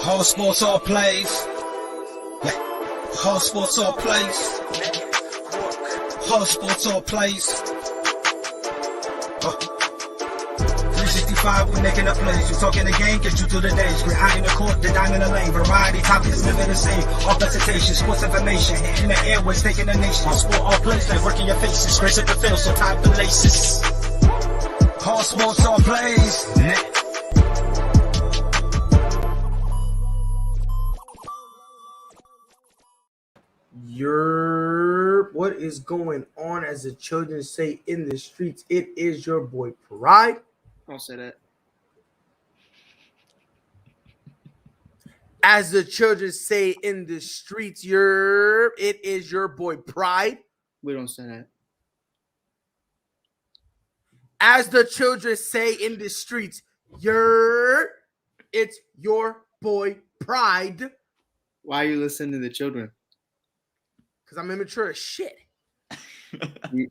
All sports, all plays. Yeah. All sports, all plays. All sports, all plays. 365, we making a plays. You talking the game, get you through the days. We're high in the court, the dime in the lane. Variety topics, living the same. All presentation, sports information. Hitting the airways, taking the nation. All sport, all plays, like working your faces. Grace at the field, so tie the laces. All sports, all plays. What is going on, as the children say in the streets? It is your boy Pride. Don't say that. As the children say in the streets, it is your boy Pride. We don't say that. As the children say in the streets, it's your boy Pride. Why are you listening to the children? Because I'm immature as shit.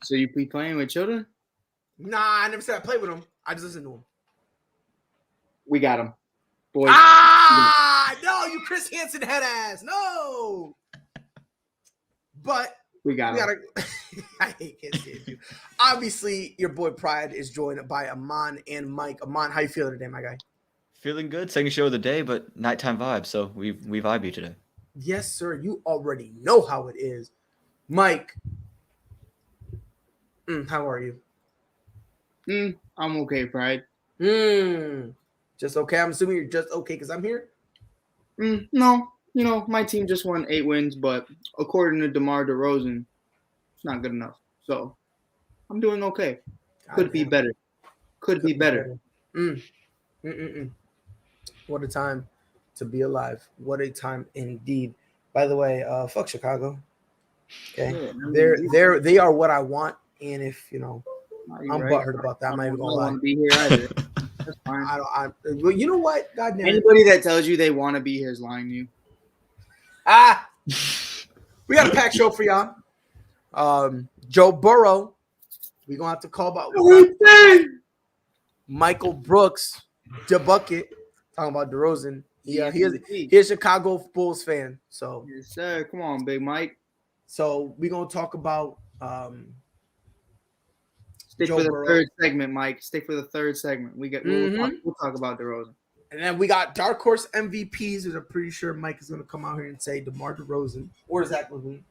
So you be playing with children? Nah, I never said I play with them. I just listen to them. We got them. Boys. No, you Chris Hansen head ass. No. But we got him. I hate Chris Hansen. Obviously, your boy Pride is joined by Aman and Mike. Aman, how you feeling today, my guy? Feeling good. Second show of the day, but nighttime vibe. So we vibe you today. Yes, sir. You already know how it is. Mike, how are you? I'm okay, Pride. Just okay. I'm assuming you're just okay because I'm here. No, my team just won 8 wins, but according to DeMar DeRozan, it's not good enough. So I'm doing okay. Could be better. Could be better. What a time to be alive. What a time indeed. By the way, fuck Chicago. Okay, they are what I want, and if I'm butthurt about that. I'm not even gonna lie. I don't want to be here either. That's fine. Well, you know what? Goddamn. Anybody that tells you they want to be here is lying to you. We got a packed show for y'all. Joe Burrow. We're gonna have to call about Michael Brooks, DeBucket, talking about DeRozan. Yeah, he's a Chicago Bulls fan. So yes, sir. Come on, Big Mike. So we're gonna talk about stick for the third segment, Mike. Stick for the third segment. We'll talk about DeRozan. And then we got dark horse MVPs, and I'm pretty sure Mike is gonna come out here and say DeMar DeRozan or Zach LaVine.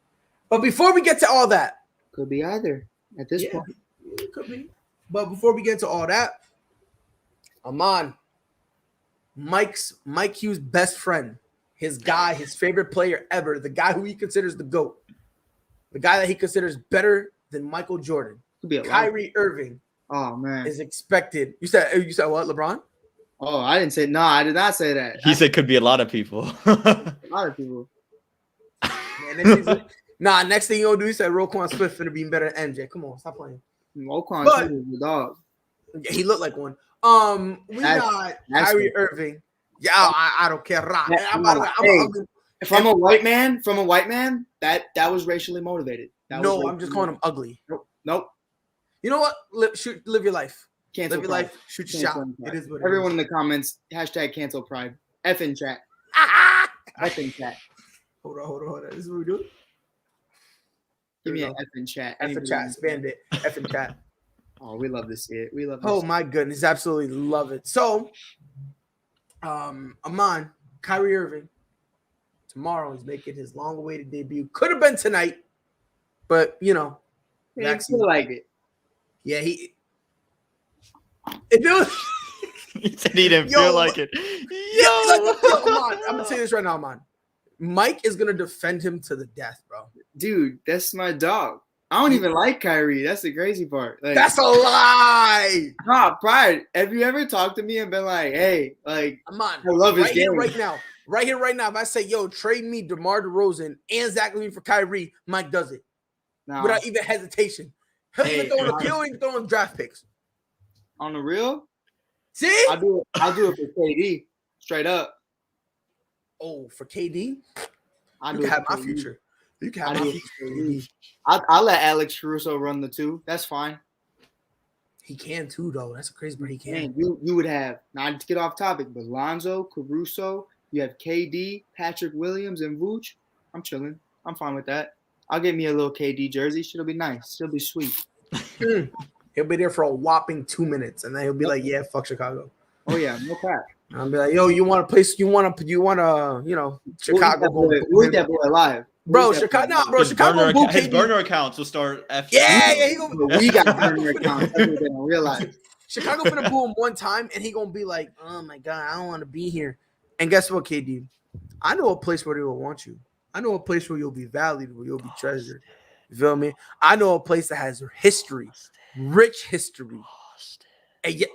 But before we get to all that, could be either at this point. It could be. But before we get to all that, Aman, Mike Hugh's best friend, his guy, his favorite player ever, the guy who he considers the GOAT, the guy that he considers better than Michael Jordan, Kyrie Irving. Oh man, is expected. You said what, LeBron? Oh, I didn't say no. I did not say that. He said could be a lot of people. A lot of people. Man, next thing you'll do, he said Roquan Swift finna be better than MJ. Come on, stop playing. Roquan Swift is the dog. He looked like one. We got Kyrie Irving. Yeah, I don't care. If I'm a white man, that was racially motivated. I'm just calling him ugly. Nope. You know what? Live your life. Cancel live your Pride. life. Shoot your shot. It is what Everyone in the comments, #cancel Pride. F in chat. F in chat. Hold on. This is what we do. Give me an F in chat. F in chat. Spam it. F in chat. Oh, we love this shit. We love this. Oh my goodness, absolutely love it. So, Aman, Kyrie Irving, tomorrow he's making his long-awaited debut. Could have been tonight, but he feel like it. Yeah, if it was, he said he didn't feel like it. Aman, I'm gonna say this right now, Aman. Mike is gonna defend him to the death, bro. Dude, that's my dog. I don't even like Kyrie. That's the crazy part. Like, that's a lie. Nah, Pride. Have you ever talked to me and been like, hey, like, Aman, I love his game. Right here, right now. If I say, yo, trade me DeMar DeRozan and Zach LaVine for Kyrie, Mike does it. No. Without even hesitation. He'll even throw in draft picks. On the real? See? I'll do it for KD. Straight up. Oh, for KD? You can have my future. You can have my future. I'll let Alex Caruso run the 2. That's fine. He can too, though. That's a crazy part. He can. Man, you would have, not to get off topic, but Lonzo, Caruso, You have KD, Patrick Williams, and Vooch. I'm chilling. I'm fine with that. I'll get me a little KD jersey. It'll be nice. It'll be sweet. He'll be there for a whopping 2 minutes, and then he'll be like, "Yeah, fuck Chicago." Oh yeah, no crap. I'll be like, "Yo, you want a place? You want Chicago? Where's that boy alive? Bro, Chicago, nah, bro, Chicago. His burner accounts will start. Yeah, he gonna, We got burner accounts. That's what they don't realize. Chicago gonna boo him one time, and he gonna be like, "Oh my god, I don't want to be here." And guess what, KD? I know a place where they will want you. I know a place where you'll be valued, where you'll be treasured. You feel me? I know a place that has history, rich history. And yet,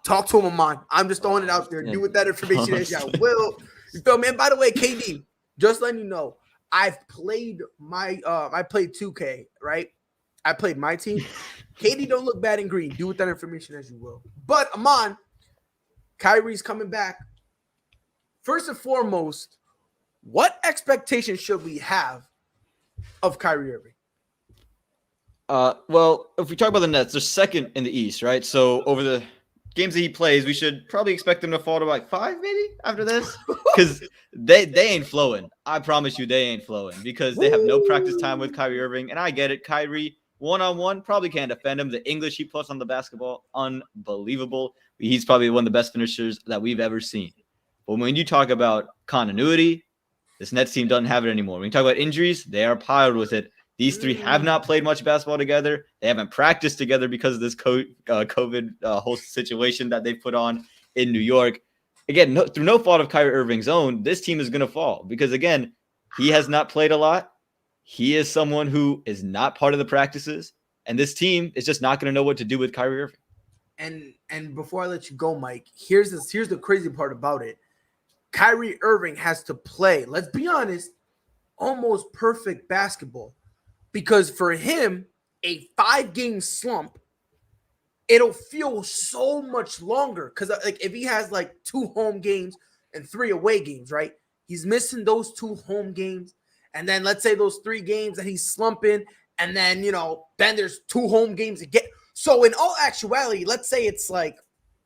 talk to him, Amon. I'm just throwing it out there. Do with that information as y'all will. You feel me? And by the way, KD, just letting you know, I've played I played 2K, right? I played my team. KD don't look bad in green. Do with that information as you will. But Amon, Kyrie's coming back. First and foremost, what expectations should we have of Kyrie Irving? Well, if we talk about the Nets, they're second in the East, right? So over the games that he plays, we should probably expect them to fall to like 5 maybe after this, because they ain't flowing. I promise you, they ain't flowing because they have no practice time with Kyrie Irving, and I get it. Kyrie one-on-one probably can't defend him. The English he puts on the basketball, unbelievable. He's probably one of the best finishers that we've ever seen. But when you talk about continuity, this Nets team doesn't have it anymore. When you talk about injuries, they are piled with it. These three have not played much basketball together. They haven't practiced together because of this COVID whole situation that they put on in New York. Again, through no fault of Kyrie Irving's own, this team is going to fall because, again, he has not played a lot. He is someone who is not part of the practices, and this team is just not going to know what to do with Kyrie Irving. And before I let you go, Mike, here's the crazy part about it. Kyrie Irving has to play, let's be honest, almost perfect basketball. Because for him, a 5-game slump, it'll feel so much longer. Because like if he has like 2 home games and 3 away games, right? He's missing those 2 home games. And then let's say those 3 games that he's slumping. And then, then there's 2 home games again. So in all actuality, let's say it's like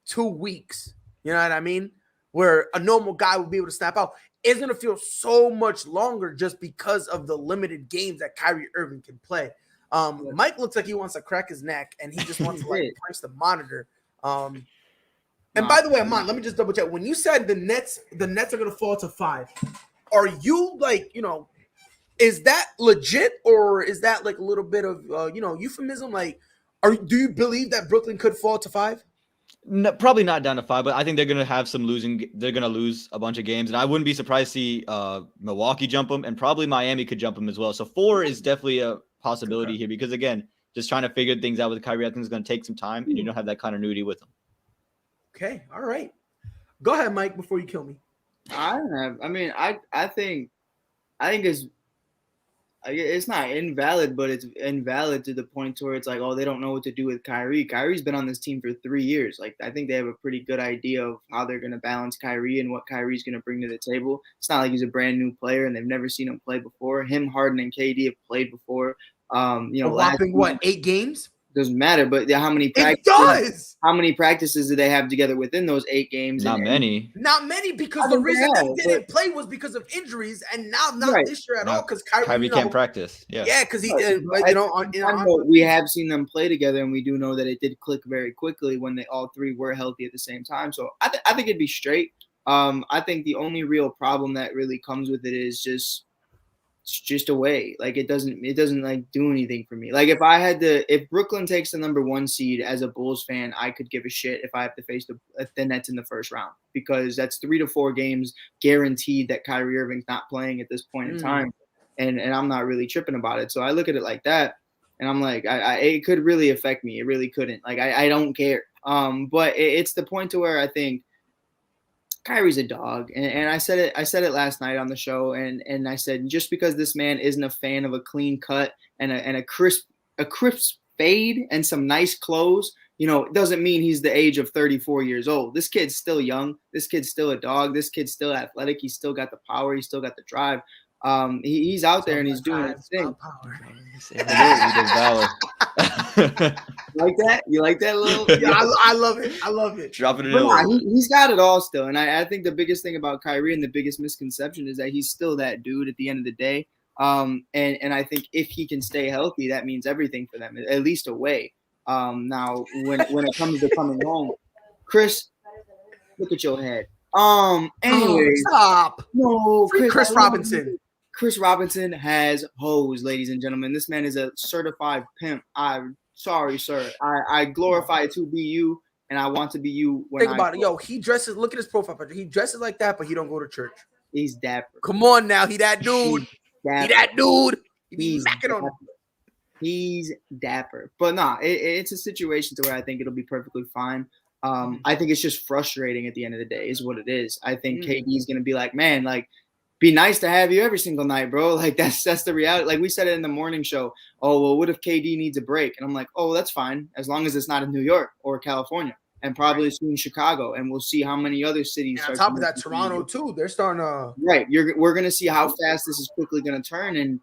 2 weeks. You know what I mean? Where a normal guy would be able to snap out. It's going to feel so much longer just because of the limited games that Kyrie Irving can play. Mike looks like he wants to crack his neck, and he just wants to punch the monitor. And by the way, Amon, let me just double check. When you said the Nets are going to fall to 5, are you like, is that legit, or is that like a little bit of euphemism? Like, do you believe that Brooklyn could fall to 5? No, probably not down to 5, but I think they're going to have some losing. They're going to lose a bunch of games, and I wouldn't be surprised to see Milwaukee jump them, and probably Miami could jump them as well. So 4 is definitely a possibility here because, again, just trying to figure things out with Kyrie, I think is going to take some time, and you don't have that continuity with him. Okay, all right. Go ahead, Mike, before you kill me. I think it's not invalid, but it's invalid to the point where it's like, oh, they don't know what to do with Kyrie. Kyrie's been on this team for 3 years. Like, I think they have a pretty good idea of how they're going to balance Kyrie and what Kyrie's going to bring to the table. It's not like he's a brand new player and they've never seen him play before. Him, Harden, and KD have played before. Whopping 8 games? Doesn't matter, but how many practices? It does. How many practices do they have together within those 8 games? Not many. Not many, because the reason they didn't play was because of injuries, and now not this year at all because Kyrie can't practice. Yeah, because he, we have seen them play together, and we do know that it did click very quickly when they all 3 were healthy at the same time. So I think it'd be straight. I think the only real problem that really comes with it is just away. Like it doesn't like do anything for me. Like if Brooklyn takes the number 1 seed as a Bulls fan, I could give a shit if I have to face the Nets in the first round, because that's 3 to 4 games guaranteed that Kyrie Irving's not playing at this point in time. And I'm not really tripping about it. So I look at it like that, and I'm like, it could really affect me. It really couldn't. Like I don't care. But it's the point to where I think Kyrie's a dog, and I said it last night on the show, and I said, just because this man isn't a fan of a clean cut and a crisp fade and some nice clothes, it doesn't mean he's the age of 34 years old. This kid's still young. This kid's still a dog. This kid's still athletic. He's still got the power. He's still got the drive. He's out there and he's doing his thing. You like that? You like that little? Yeah, I love it. I love it. Dropping it But in. he's got it all still. And I think the biggest thing about Kyrie and the biggest misconception is that he's still that dude at the end of the day. And I think if he can stay healthy, that means everything for them, at least away. Now, when it comes to coming home, Chris, look at your head. Anyway, Stop. No, Free Chris Robinson. Chris Robinson has hoes, ladies and gentlemen. This man is a certified pimp. I'm sorry, sir. I glorify to be you, and I want to be you. Think about it. Yo, he dresses. Look at his profile picture. He dresses like that, but he don't go to church. He's dapper. Come on now. He that dude. He that dude. He's macking on him. He's dapper. But nah, it's a situation to where I think it'll be perfectly fine. I think it's just frustrating at the end of the day is what it is. I think KD's going to be like, man, like, be nice to have you every single night, bro. Like, that's the reality. Like, we said it in the morning show. Oh, well, what if KD needs a break? And I'm like, oh, that's fine. As long as it's not in New York or California and probably soon Chicago. And we'll see how many other cities. And on top of that, Toronto, too. They're starting to. Right. We're going to see how fast this is quickly going to turn. And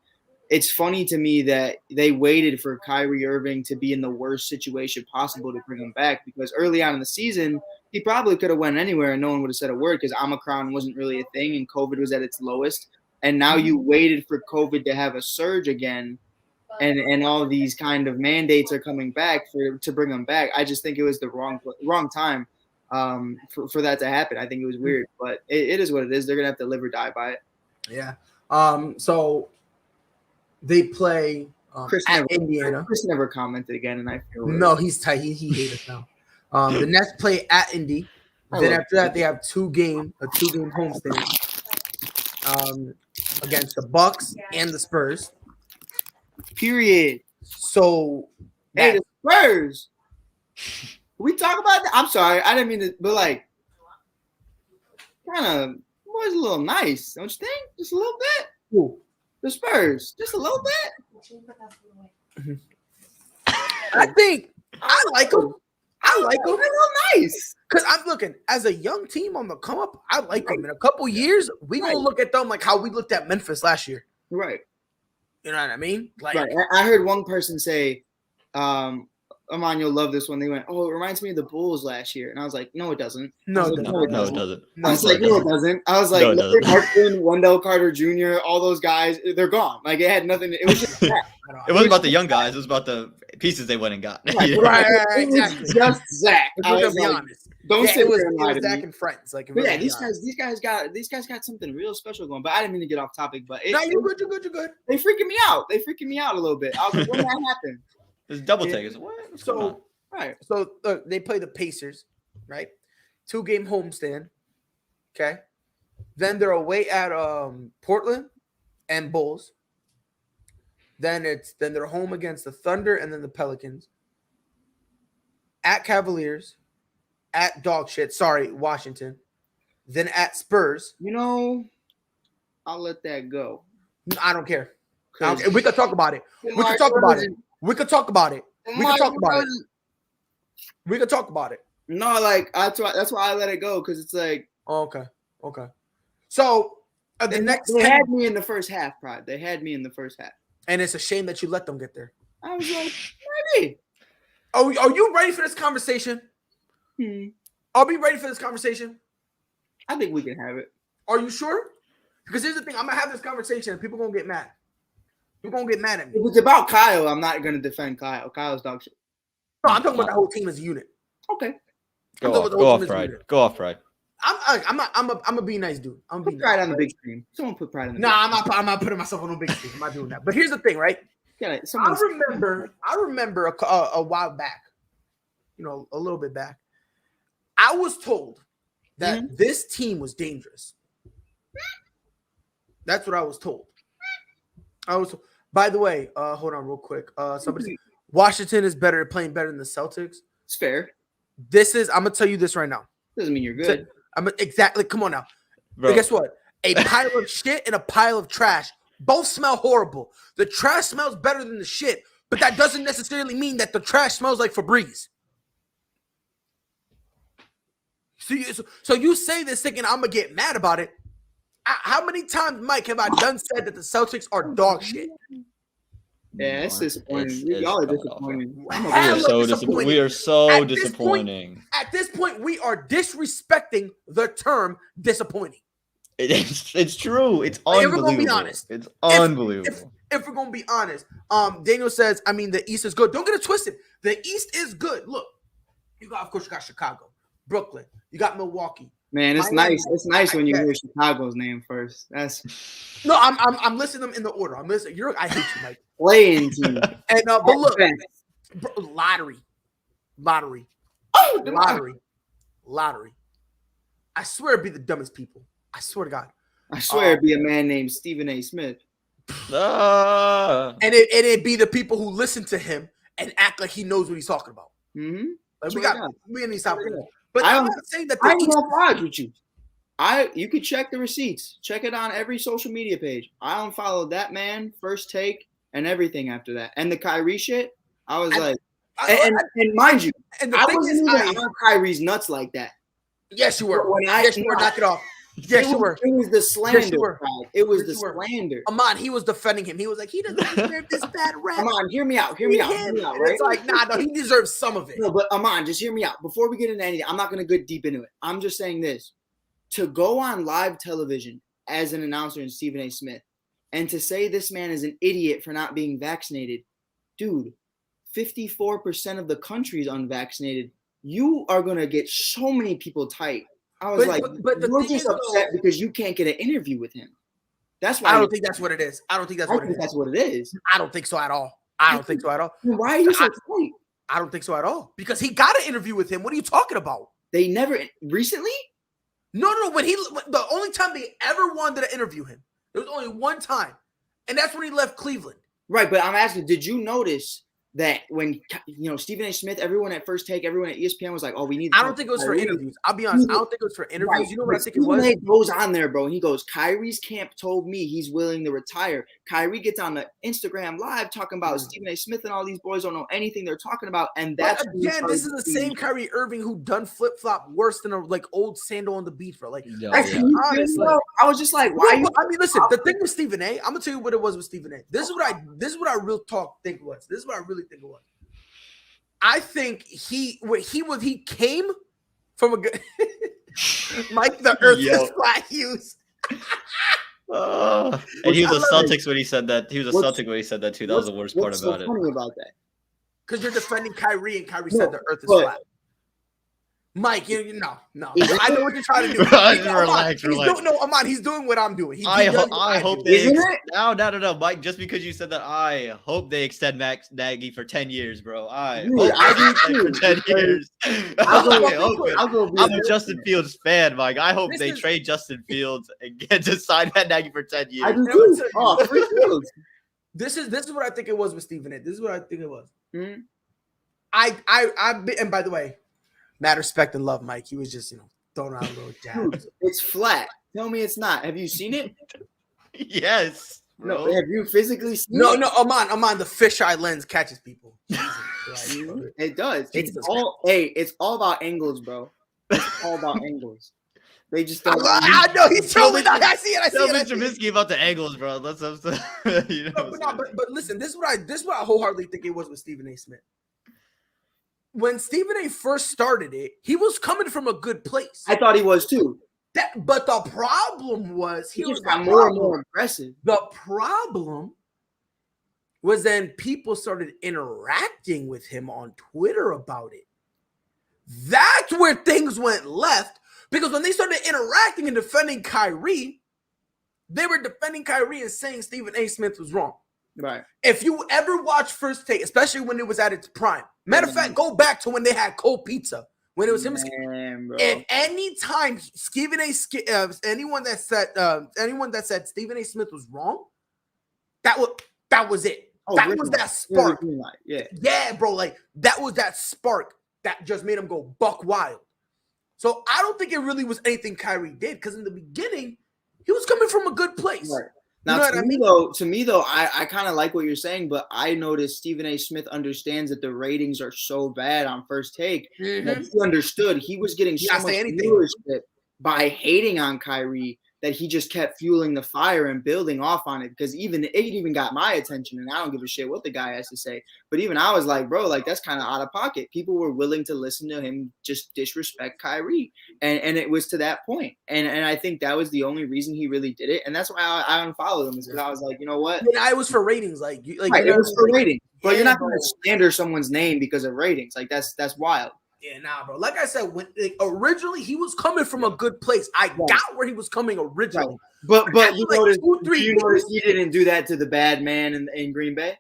it's funny to me that they waited for Kyrie Irving to be in the worst situation possible to bring him back, because early on in the season, he probably could have went anywhere and no one would have said a word because Omicron wasn't really a thing and COVID was at its lowest. And now you waited for COVID to have a surge again, and all these kind of mandates are coming back to bring him back. I just think it was the wrong time for that to happen. I think it was weird, but it is what it is. They're gonna have to live or die by it. Yeah. So they play at Indiana. Chris never commented again, and I feel no, he's tight. He hates us now. The Nets play at Indy. Then after that, they have a two-game homestand against the Bucks and the Spurs. Period. So, hey, the Spurs. We talk about that. I'm sorry, I didn't mean to, but like, kind of was a little nice, don't you think? Just a little bit. Ooh. The Spurs, just a little bit. I think I like them. I like them. They're real nice. Because I'm looking as a young team on the come up. I like them. In a couple years, we gonna look at them like how we looked at Memphis last year. Right. You know what I mean? Like, right. I heard one person say, Amon, you'll love this one. They went, oh, it reminds me of the Bulls last year. And I was like, no, it doesn't. No, it doesn't. I was like, no, it doesn't. I was like, Larry Martin, Wendell Carter Jr., all those guys, they're gone. Like, it had nothing. It was just that. It wasn't about the young guys. It was about the pieces they went and got. Right, exactly. Just Zach. I was be honest. Don't say it was Zach and friends. Like, yeah, these guys got something real special going. But I didn't mean to get off topic. But no, you're good. They freaking me out. A little bit. I was like, when did that happen? It's double take. What's going on? Right. So they play the Pacers, right? 2-game homestand. Okay. Then they're away at Portland and Bulls. Then they're home against the Thunder and then the Pelicans. At Cavaliers, at dog shit. Sorry, Washington. Then at Spurs. You know, I'll let that go. I don't care. We could talk about it. We could talk about it. We could talk about it. No, like that's why I let it go, because it's like, okay. So the next they had me in the first half, Pride. They had me in the first half, and it's a shame that you let them get there. I was like, maybe. Are you ready for this conversation? Are we ready for this conversation? I think we can have it. Are you sure? Because here's the thing: I'm gonna have this conversation, and people gonna get mad. You're gonna get mad at me. If it's about Kyle, I'm not gonna defend Kyle. Kyle's dog shit. No, I'm talking about the whole team as a unit. Okay. Go off, Pride. I'm a be nice dude. I'm put pride on the big screen. Someone put pride on the. I'm not putting myself on the big screen. I'm not doing that. But here's the thing, right? Yeah, I remember a while back, a little bit back. I was told that this team was dangerous. That's what I was told. By the way, hold on real quick. Washington is playing better than the Celtics. It's fair. I'm gonna tell you this right now. Doesn't mean you're good. Exactly. Come on now. Bro. But guess what? A pile of shit and a pile of trash both smell horrible. The trash smells better than the shit, but that doesn't necessarily mean that the trash smells like Febreze. So you say this thinking I'm gonna get mad about it. How many times, Mike, have I done said that the Celtics are dog shit? Yeah, it's disappointing. Y'all are disappointing. We are so disappointing. We are so disappointing. At this point, we are disrespecting the term disappointing. It's true. It's unbelievable. If we're gonna be honest, it's unbelievable. If we're gonna be honest, Daniel says, I mean, the East is good. Don't get it twisted. The East is good. Look, of course, you got Chicago, Brooklyn, you got Milwaukee. Man, it's Miami. Nice. It's nice when you hear Chicago's name first. No, I'm listing them in the order. I'm listening. I hate you, Mike. Playing team. And but look, lottery. Oh, lottery. I swear it'd be the dumbest people. I swear to God. I swear it'd be a man named Stephen A. Smith. And it'd be the people who listen to him and act like he knows what he's talking about. Mm-hmm. Like we need something. But I'm not saying that I'm gonna lodge with you. You could check the receipts. Check it on every social media page. I unfollowed that man, First Take, and everything after that. And the Kyrie shit, I was and mind you, and I wasn't even on Kyrie's nuts like that. Yes, you were. Yes, you were. Knock it off. Yes, you were. It was the slander. It was the slander. Amon, he was defending him. He was like, he doesn't deserve this bad rap. Amon, hear me out. Right? It's like, no, he deserves some of it. No, but Amon, just hear me out. Before we get into anything, I'm not going to get deep into it. I'm just saying this. To go on live television as an announcer in Stephen A. Smith and to say this man is an idiot for not being vaccinated, dude, 54% of the country is unvaccinated. You are going to get so many people tight. I was but you're just upset because you can't get an interview with him. That's why I don't think that's what it is. I don't think that's what it is. That's what it is. I don't think so at all. Why are you so tight? I don't think so at all. Because he got an interview with him. What are you talking about? They never recently? No. When the only time they ever wanted to interview him, there was only one time, and that's when he left Cleveland. Right, but I'm asking, did you notice that when Stephen A. Smith, everyone at First Take, everyone at ESPN was like, "Oh, we need." I don't think it was for interviews. I'll be honest. I don't think it was for interviews. Right. You know what I think it was? Stephen A. goes on there, bro, and he goes, "Kyrie's camp told me he's willing to retire." Kyrie gets on the Instagram live talking about Stephen A. Smith and all these boys don't know anything they're talking about, and that's again, this is the same Kyrie Irving who done flip flop worse than a old sandal on the beach, bro. Like, honestly, I was just like, why? I mean, listen, the thing with Stephen A. I'm gonna tell you what it was with Stephen A. This is what I real talk think it was. This is what I really think it was. I think he came from a good Mike. The Earth is flat. Hughes. And he was a Celtics when he said that. He was a Celtic when he said that too. That was the worst part about it. What's so funny about that? Because you're defending Kyrie, and Kyrie said the Earth is flat. Mike, no. I know what you're trying to do. Relax. Amon, he's doing what I'm doing. I hope they no, Mike. Just because you said that, I hope they extend Max Nagy for 10 years, bro. I do for 10 years. I'm a Justin Fields fan, Mike. I hope they trade Justin Fields and get to sign Matt Nagy for 10 years. I do too. Free Fields. This is what I think it was with Stephen A. This is what I think it was. Mm-hmm. And by the way, mad respect and love, Mike. He was just, throwing out a little jabs. It's flat. Tell me it's not. Have you seen it? Yes. Bro. No. Have you physically seen it? No. Amon, the fisheye lens catches people. It does. It's all about angles, bro. It's all about angles. They just don't. I know he's trolling. I see it. Tell Mr. Trubisky about the angles, bro. Let's but listen, this is what I wholeheartedly think it was with Stephen A. Smith. When Stephen A. first started it, he was coming from a good place. I thought he was too. But the problem was he just got more and more aggressive. The problem was then people started interacting with him on Twitter about it. That's where things went left. Because when they started interacting and defending Kyrie, they were defending Kyrie and saying Stephen A. Smith was wrong. Right. If you ever watch First Take, especially when it was at its prime, matter of fact, go back to when they had cold pizza, when it was him. And any time anyone that said Stephen A. Smith was wrong, that was it. That was that spark. Yeah, bro. Like that was that spark that just made him go buck wild. So I don't think it really was anything Kyrie did, because in the beginning, he was coming from a good place. Right. Now, to me though, I kind of like what you're saying, but I noticed Stephen A. Smith understands that the ratings are so bad on First Take. Mm-hmm. That he understood he was getting so much viewership by hating on Kyrie that he just kept fueling the fire and building off on it, because it even got my attention, and I don't give a shit what the guy has to say. But even I was like, bro, like that's kind of out of pocket. People were willing to listen to him just disrespect Kyrie, and it was to that point. And I think that was the only reason he really did it, and that's why I unfollowed him, because I was like, you know what? Yeah, it was for ratings, right, it was for ratings. But you're not going to slander someone's name because of ratings. Like that's wild. Yeah, nah, bro. Like I said, when originally he was coming from a good place. I got where he was coming originally. Right. But you notice he didn't do that to the bad man in Green Bay?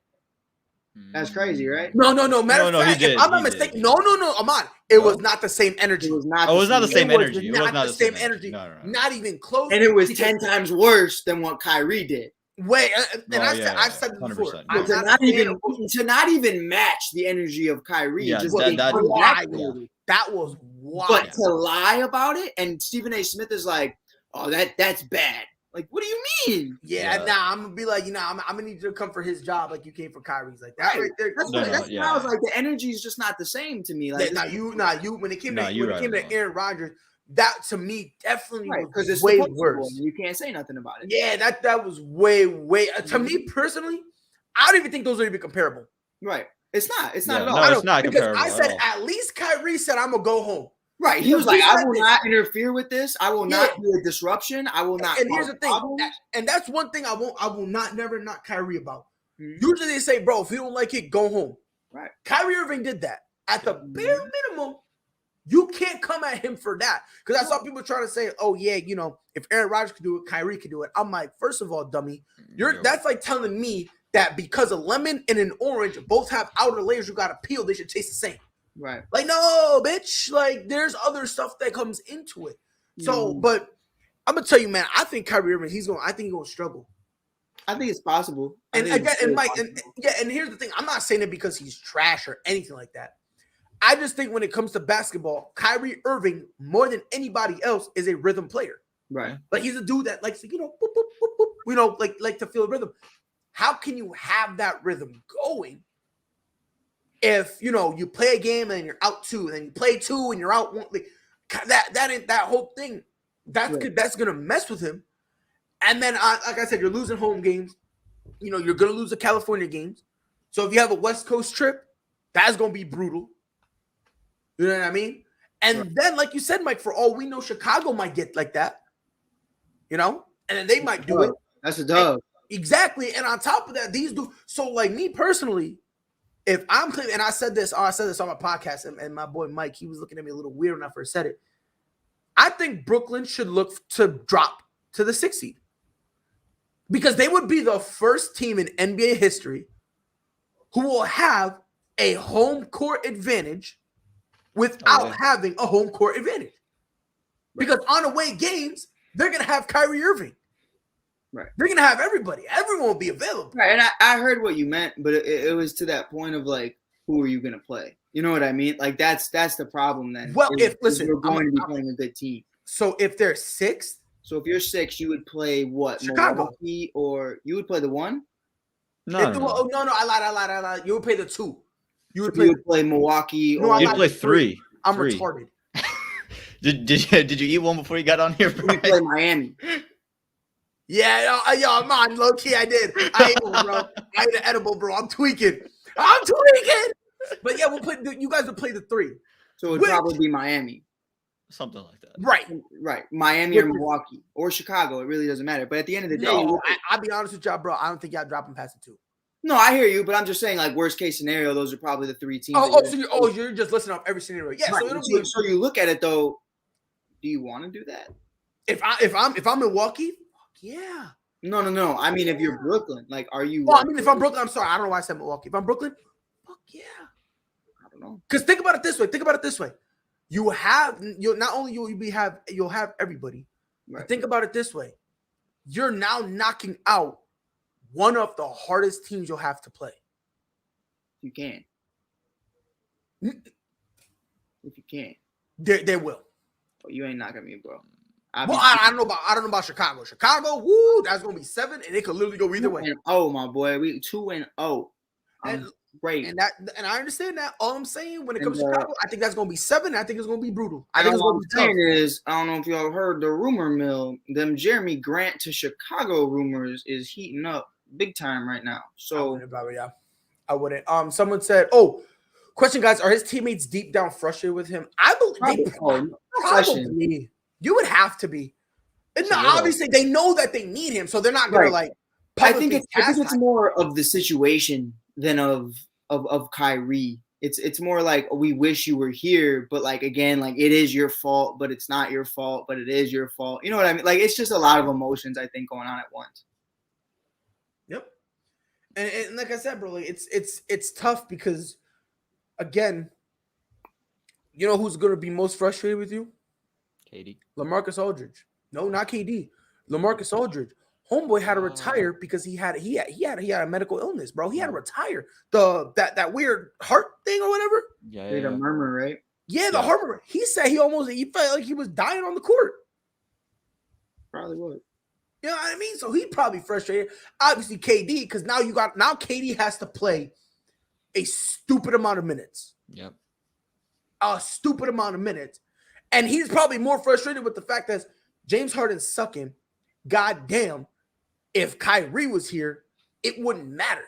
That's crazy, right? No. Matter of fact, if I'm not mistaken, no, Ahmad. It was not the same energy. It was not. It was not the same energy. It was not the same energy. No. Not even close. And it was 10 times worse than what Kyrie did. Wait, I've said it before. To not even match the energy of Kyrie. Yeah, that was wild. But to lie about it, and Stephen A. Smith is like, "Oh, that's bad." Like, what do you mean? Yeah, nah, I'm gonna be like, I'm gonna need you to come for his job like you came for Kyrie's. Like that right there. That's why I was like, the energy is just not the same to me. Like, you. When it came to Aaron Rodgers, that to me definitely because it's way worse. You can't say nothing about it. Yeah, that was way to me personally. I don't even think those are even comparable. Right. It's not. It's not at all. No, it's not comparable. I said at least Kyrie said I'm gonna go home. Right. He was like, I will not interfere with this. I will not be a disruption. I will not. And here's the thing. And that's one thing I will never knock Kyrie about. Mm-hmm. Usually they say, bro, if you don't like it, go home. Right. Kyrie Irving did that. At the bare minimum, you can't come at him for that. Because I saw people trying to say, oh, yeah, if Aaron Rodgers could do it, Kyrie could do it. I'm like, first of all, dummy, that's like telling me that because a lemon and an orange both have outer layers you got to peel, they should taste the same. Right. Like, no, bitch. Like, there's other stuff that comes into it. So, but I'm going to tell you, man, I think Kyrie Irving, he's going to struggle. I think it's possible. And again, and Mike, and here's the thing. I'm not saying it because he's trash or anything like that. I just think when it comes to basketball, Kyrie Irving, more than anybody else, is a rhythm player. Right. Like he's a dude that likes to, boop, boop, boop, boop, like to feel rhythm. How can you have that rhythm going if you play a game and you're out 2, and then you play 2 and you're out 1? Like that whole thing, that's gonna mess with him. And then, like I said, you're losing home games. You're gonna lose the California games. So if you have a West Coast trip, that's gonna be brutal. You know what I mean? And then, like you said, Mike, for all we know, Chicago might get like that. And then they might do it. That's a dub. Exactly. And on top of that, these do. So, like me personally, if I'm playing, and I said this on my podcast, and my boy Mike, he was looking at me a little weird when I first said it. I think Brooklyn should look to drop to the 6th seed because they would be the first team in NBA history who will have a home court advantage without having a home court advantage. Because on away games, they're going to have Kyrie Irving. Right. They're going to have everybody. Everyone will be available. Right. And I heard what you meant, but it was to that point of like, who are you going to play? You know what I mean? Like that's the problem then. Well, listen, you're going to be playing a good team. So if they're 6th. So if you're 6, you would play what? Chicago. Milwaukee, or you would play the 1? No, I lied. You would play the 2. You would play Milwaukee. No, you'd play 3. I'm retarded. Did you eat one before you got on here? You play Miami. Yeah, yo, man, low key, I did. I ate one, bro. I ate an edible, bro. I'm tweaking. But yeah, you guys will play the 3. So it would probably be Miami. Something like that. Right. Miami or Milwaukee or Chicago. It really doesn't matter. But at the end of the day, I'll be honest with y'all, bro. I don't think y'all dropping past the 2. No, I hear you, but I'm just saying, like, worst case scenario, those are probably the 3 teams. So you're just listening off every scenario. Yeah. Right. So you look at it though. Do you want to do that? If I'm Milwaukee, yeah. No. I mean, if you're Brooklyn, like, are you? Well, I mean, if I'm Brooklyn, I'm sorry. I don't know why I said Milwaukee. If I'm Brooklyn, fuck yeah. I don't know. Because think about it this way. You'll have everybody. Right. Think about it this way. You're now knocking out one of the hardest teams you'll have to play. You can. If you can. They will. Oh, you ain't knocking me, bro. I don't know about Chicago. Chicago, woo, that's gonna be 7, and it could literally go either way. 2-0, my boy. We 2-0. great. And I understand that. All I'm saying, when it comes And, to Chicago, I think that's going to be 7. I think it's going to be brutal. I And think it's all going I'm to be tough. saying is, I don't know if y'all heard the rumor mill. Them Jeremy Grant to Chicago rumors is heating up big time right now. So I wouldn't. Someone said, "Oh, question, guys, are his teammates deep down frustrated with him?" I believe they probably. You would have to be. And no, obviously, they know that they need him, so they're not gonna like. I think it's more of the situation than of Kyrie. It's more like, we wish you were here, but like, again, like, it is your fault, but it's not your fault, but it is your fault. You know what I mean? Like, it's just a lot of emotions, I think, going on at once. Yep. And like I said, bro, like, it's tough because, again, you know who's gonna be most frustrated with you? KD. LaMarcus Aldridge. No, not KD. LaMarcus Aldridge. Homeboy had to retire because he had a medical illness, bro. He had to retire. That weird heart thing or whatever. Yeah. The murmur, right? Yeah, the heart murmur. He said he felt like he was dying on the court. Probably would. You know what I mean? So he probably frustrated. Obviously, KD, because now KD has to play a stupid amount of minutes. Yep. A stupid amount of minutes. And he's probably more frustrated with the fact that James Harden's sucking. God damn. If Kyrie was here, it wouldn't matter.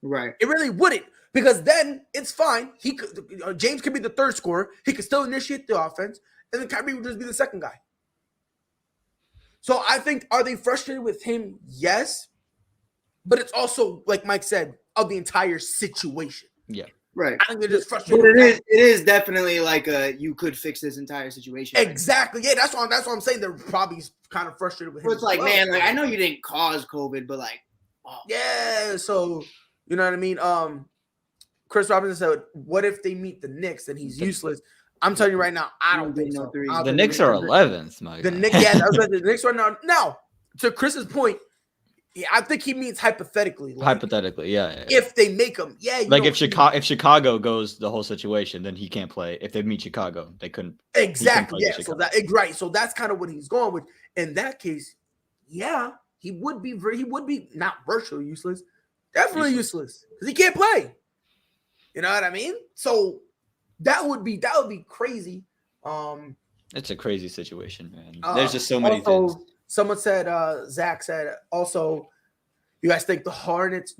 Right. It really wouldn't, because then it's fine. He could, James could be the third scorer. He could still initiate the offense, and then Kyrie would just be the second guy. So I think, are they frustrated with him? Yes. But it's also, like Mike said, of the entire situation. Yeah. Right. I think they're just frustrated. But it is definitely like you could fix this entire situation. Exactly. Yeah, that's what I'm saying. They're probably kind of frustrated with him. It's like, man, like, I know you didn't cause COVID, but like, oh. Yeah. So you know what I mean? Chris Robinson said, "What if they meet the Knicks and he's useless?" I'm telling you right now, I don't think so. The Knicks are 11th, Mike. The Knicks, yeah, the Knicks right now. Now, to Chris's point, yeah, I think he means hypothetically. Like, hypothetically, yeah. If they make him, yeah. Like if Chicago goes the whole situation, then he can't play. If they meet Chicago, they couldn't. Exactly. Yeah. So right. So that's kind of what he's going with. In that case, yeah, he would be not virtually useless, definitely useless because he can't play. You know what I mean? So that would be crazy. It's a crazy situation, man. There's just so many things. Someone said, Zach said, also, you guys think the Hornets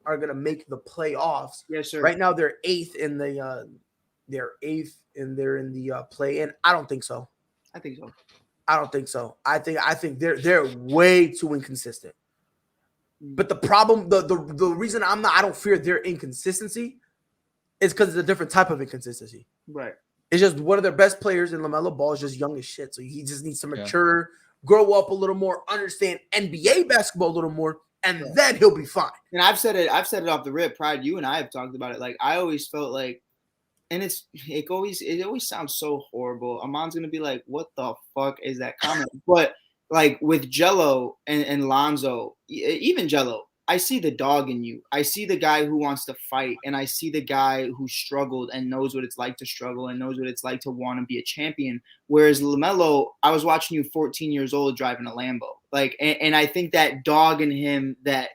are gonna make the playoffs? Yes, sir. Right now they're eighth in the play-in. I don't think so. I think so. I don't think so. I think they're way too inconsistent. But the problem, the reason I don't fear their inconsistency is because it's a different type of inconsistency. Right. It's just one of their best players in LaMelo Ball is just young as shit. So he just needs to mature, grow up a little more, understand NBA basketball a little more, and then he'll be fine. And I've said it off the rip. Pride, you and I have talked about it. Like, I always felt like, and it always sounds so horrible. Amon's gonna be like, what the fuck is that comment? But like with Jello and Lonzo, even Jello, I see the dog in you. I see the guy who wants to fight, and I see the guy who struggled and knows what it's like to struggle and knows what it's like to want to be a champion. Whereas LaMelo, I was watching you 14 years old driving a Lambo. Like, and I think that dog in him, that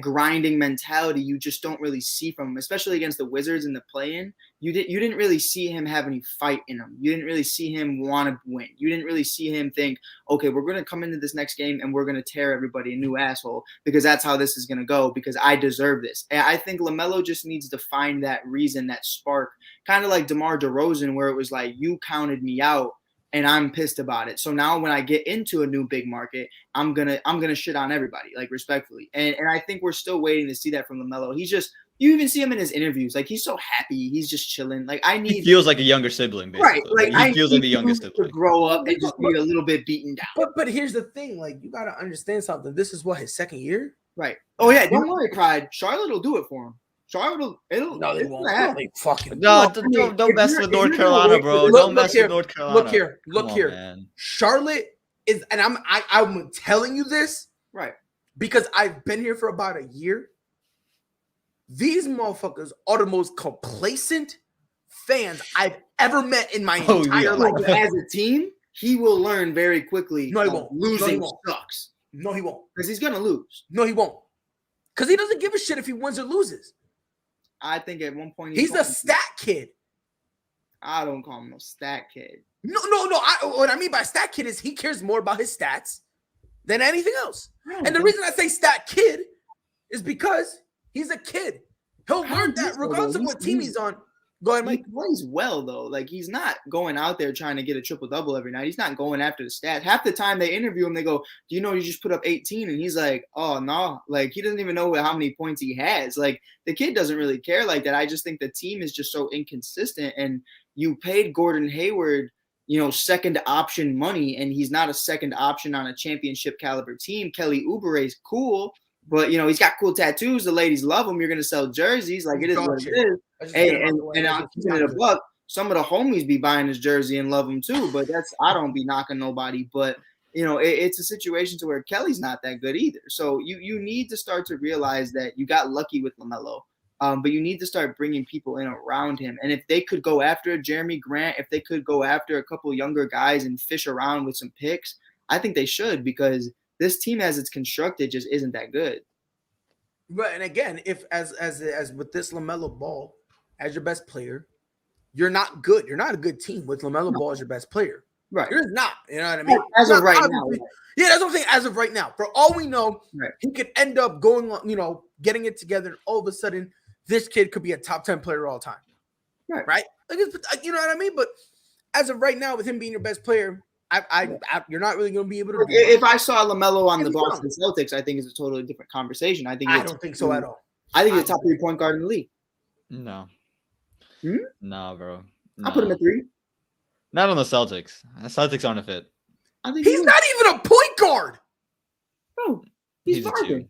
grinding mentality, you just don't really see from him, especially against the Wizards in the play-in. You didn't really see him have any fight in him. You didn't really see him want to win. You didn't really see him think, okay, we're going to come into this next game and we're going to tear everybody a new asshole because that's how this is going to go because I deserve this. And I think LaMelo just needs to find that reason, that spark, kind of like DeMar DeRozan, where it was like, you counted me out and I'm pissed about it. So now when I get into a new big market, I'm gonna shit on everybody, like, respectfully. And I think we're still waiting to see that from LaMelo. He's just, you even see him in his interviews, like, he's so happy, he's just chilling. Like, he feels like a younger sibling, basically. Right? Like, he feels like the youngest sibling. To grow up and just be a little bit beaten down. But here's the thing, like, you gotta understand something. This is what, his second year, right? Oh yeah, don't worry, Pride. Charlotte will do it for him. Charlotte, no, they won't. Don't mess with North Carolina, bro. Don't mess with North Carolina. Look here. Man. Charlotte is, and I'm telling you this, right? Because I've been here for about a year. These motherfuckers are the most complacent fans I've ever met in my entire life. As a team, he will learn very quickly. No, he won't. Losing sucks. No, he won't. Because he's gonna lose. No, he won't. Because he doesn't give a shit if he wins or loses. I think at one point He's a stat kid. I don't call him no stat kid. No. What I mean by stat kid is he cares more about his stats than anything else. And the reason I say stat kid is because he's a kid. He'll learn that regardless of what team he's on. Go ahead, Mike. He plays well, though. Like, he's not going out there trying to get a triple-double every night. He's not going after the stats. Half the time they interview him, they go, do you know you just put up 18? And he's like, oh, no. Like, he doesn't even know how many points he has. Like, the kid doesn't really care like that. I just think the team is just so inconsistent. And you paid Gordon Hayward, second option money, and he's not a second option on a championship caliber team. Kelly Oubre is cool, but, he's got cool tattoos. The ladies love him. You're going to sell jerseys. Like, it is what it is. Hey, and I'm keeping it a buck. Some of the homies be buying his jersey and love him too, but I don't be knocking nobody. But it's a situation to where Kelly's not that good either. So you need to start to realize that you got lucky with LaMelo, but you need to start bringing people in around him. And if they could go after Jeremy Grant, if they could go after a couple younger guys and fish around with some picks, I think they should, because this team as it's constructed just isn't that good. Right, and again, if as with this LaMelo Ball as your best player, you're not good. You're not a good team with LaMelo Ball as your best player. Right. You're not. You know what I mean? As of right now. Yeah, that's what I'm saying. As of right now. For all we know, right, he could end up going, getting it together. And all of a sudden, this kid could be a top 10 player all time. Right. Right? Like, you know what I mean? But as of right now, with him being your best player, you're not really going to be able to. If I saw LaMelo on the Boston Celtics, I think it's a totally different conversation. I don't think so at all. I think he's a top 3 point guard in the league. No. No, bro. No. I'll put him at 3. Not on the Celtics. The Celtics aren't a fit. I think he's not even a point guard. Bro, he's a 2.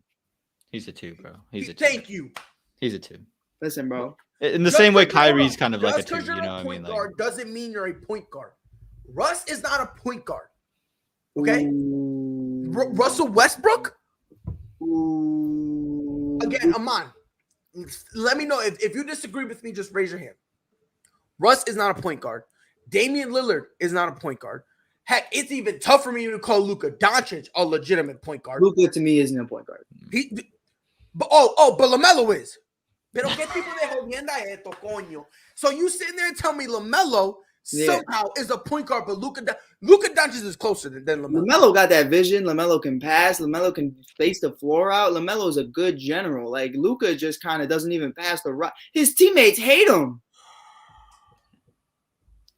He's a 2, bro. He's a 2. Thank you. He's a 2. Listen, bro. In the same way Kyrie's kind of like a 2, you know what I mean? Guard doesn't mean you're a point guard. Russ is not a point guard. Okay? Russell Westbrook? Again, Aman, let me know if you disagree with me, just raise your hand. Russ is not a point guard. Damian Lillard is not a point guard. Heck, it's even tough for me to call Luka Doncic a legitimate point guard. Luka to me isn't a point guard. But LaMelo is. Pero qué tipo de jodienda esto, coño? So you sitting there and tell me LaMelo somehow is a point guard, but Luka Doncic is closer than LaMelo. LaMelo got that vision. LaMelo can pass. LaMelo can space the floor out. LaMelo is a good general. Like, Luka just kind of doesn't even pass the rock. His teammates hate him.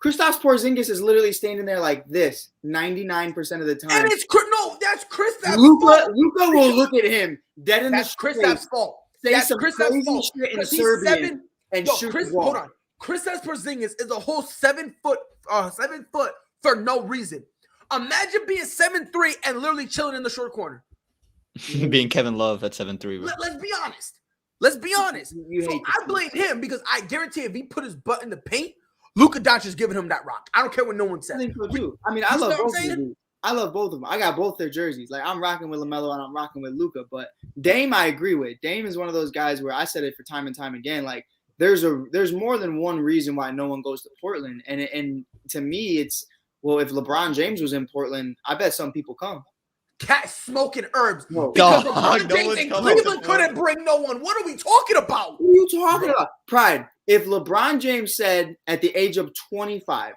Kristaps Porzingis is literally standing there like this 99% of the time. And that's Kristaps' fault. Luka will look at him dead in the face. That's Kristaps' fault. Say some crazy shit in Serbian and shoot the wall. Hold on. Kristaps Porzingis is a whole 7 foot for no reason. Imagine being 7'3" and literally chilling in the short corner. Being Kevin Love at 7'3". Let's be honest. I blame him because I guarantee if he put his butt in the paint, Luka Doncic is giving him that rock. I don't care what no one says. I think so too. I mean, I love both of them. I love both of them. I got both their jerseys. Like, I'm rocking with LaMelo and I'm rocking with Luka. But Dame, I agree with. Dame is one of those guys where I said it for time and time again. Like, there's more than one reason why no one goes to Portland. And to me, it's, well, if LeBron James was in Portland, I bet some people come. Cat smoking herbs. No. Because LeBron James in Cleveland couldn't bring no one. What are we talking about? What are you talking about? Pride. If LeBron James said at the age of 25,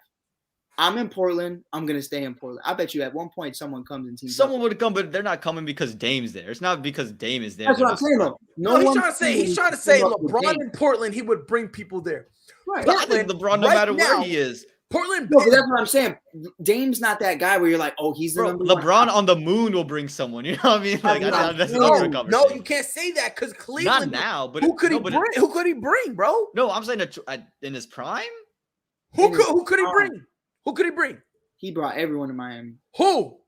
I'm in Portland, I'm going to stay in Portland, I bet you at one point someone comes and teams Someone would come, but they're not coming because Dame's there. It's not because Dame is there. That's what I'm saying, though. He's trying to say LeBron in Portland, he would bring people there. Right. I think LeBron, no matter where he is. Portland. No, but that's what I'm saying. Dame's not that guy where you're like, oh, he's the number LeBron on the moon will bring someone. You know what I mean? Like, no, you can't say that because Cleveland. Not now, but who could he bring? Who could he bring, bro? No, I'm saying in his prime. Who could he bring? Who could he bring? He brought everyone to Miami. Who?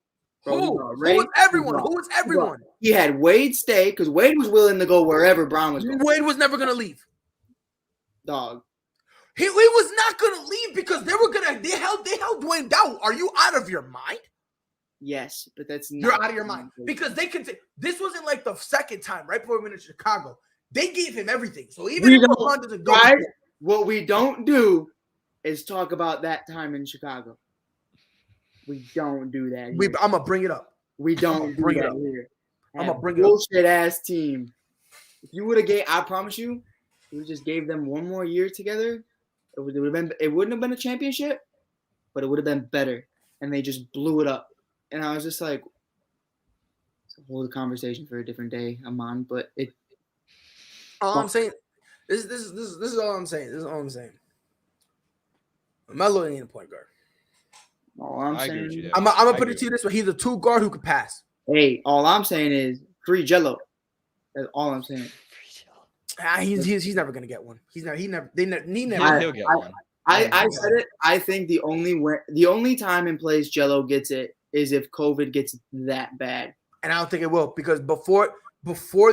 Bro, who was everyone? Who was everyone? He had Wade stay because Wade was willing to go wherever Brown was going. Wade was never gonna leave. Dog. He was not gonna leave because they held Dwayne down. Are you out of your mind? Yes, but that's not. You're out of your mind because they could. This wasn't like the second time right before we went to Chicago. They gave him everything. So even if LeBron doesn't go, what we don't do is talk about that time in Chicago. We don't do that. I'm gonna bring it up. We don't bring it up here. I'm gonna bring it up. Bullshit ass team. If you would have I promise you, we just gave them one more year together, it wouldn't have been a championship, but it would have been better. And they just blew it up. And I was just like, it's a whole conversation for a different day, Aman. But it. All I'm saying, this is all I'm saying. This is all I'm saying. Melo ain't a point guard. All I'm I agree with saying. you there. I'm gonna put agree it to you this way: he's a 2 guard who could pass. Hey, all I'm saying is free Jello. That's all I'm saying. He's never gonna get one. He's never. He never. He'll get one. I said it. I think the only time in plays Jello gets it is if COVID gets that bad. And I don't think it will, because before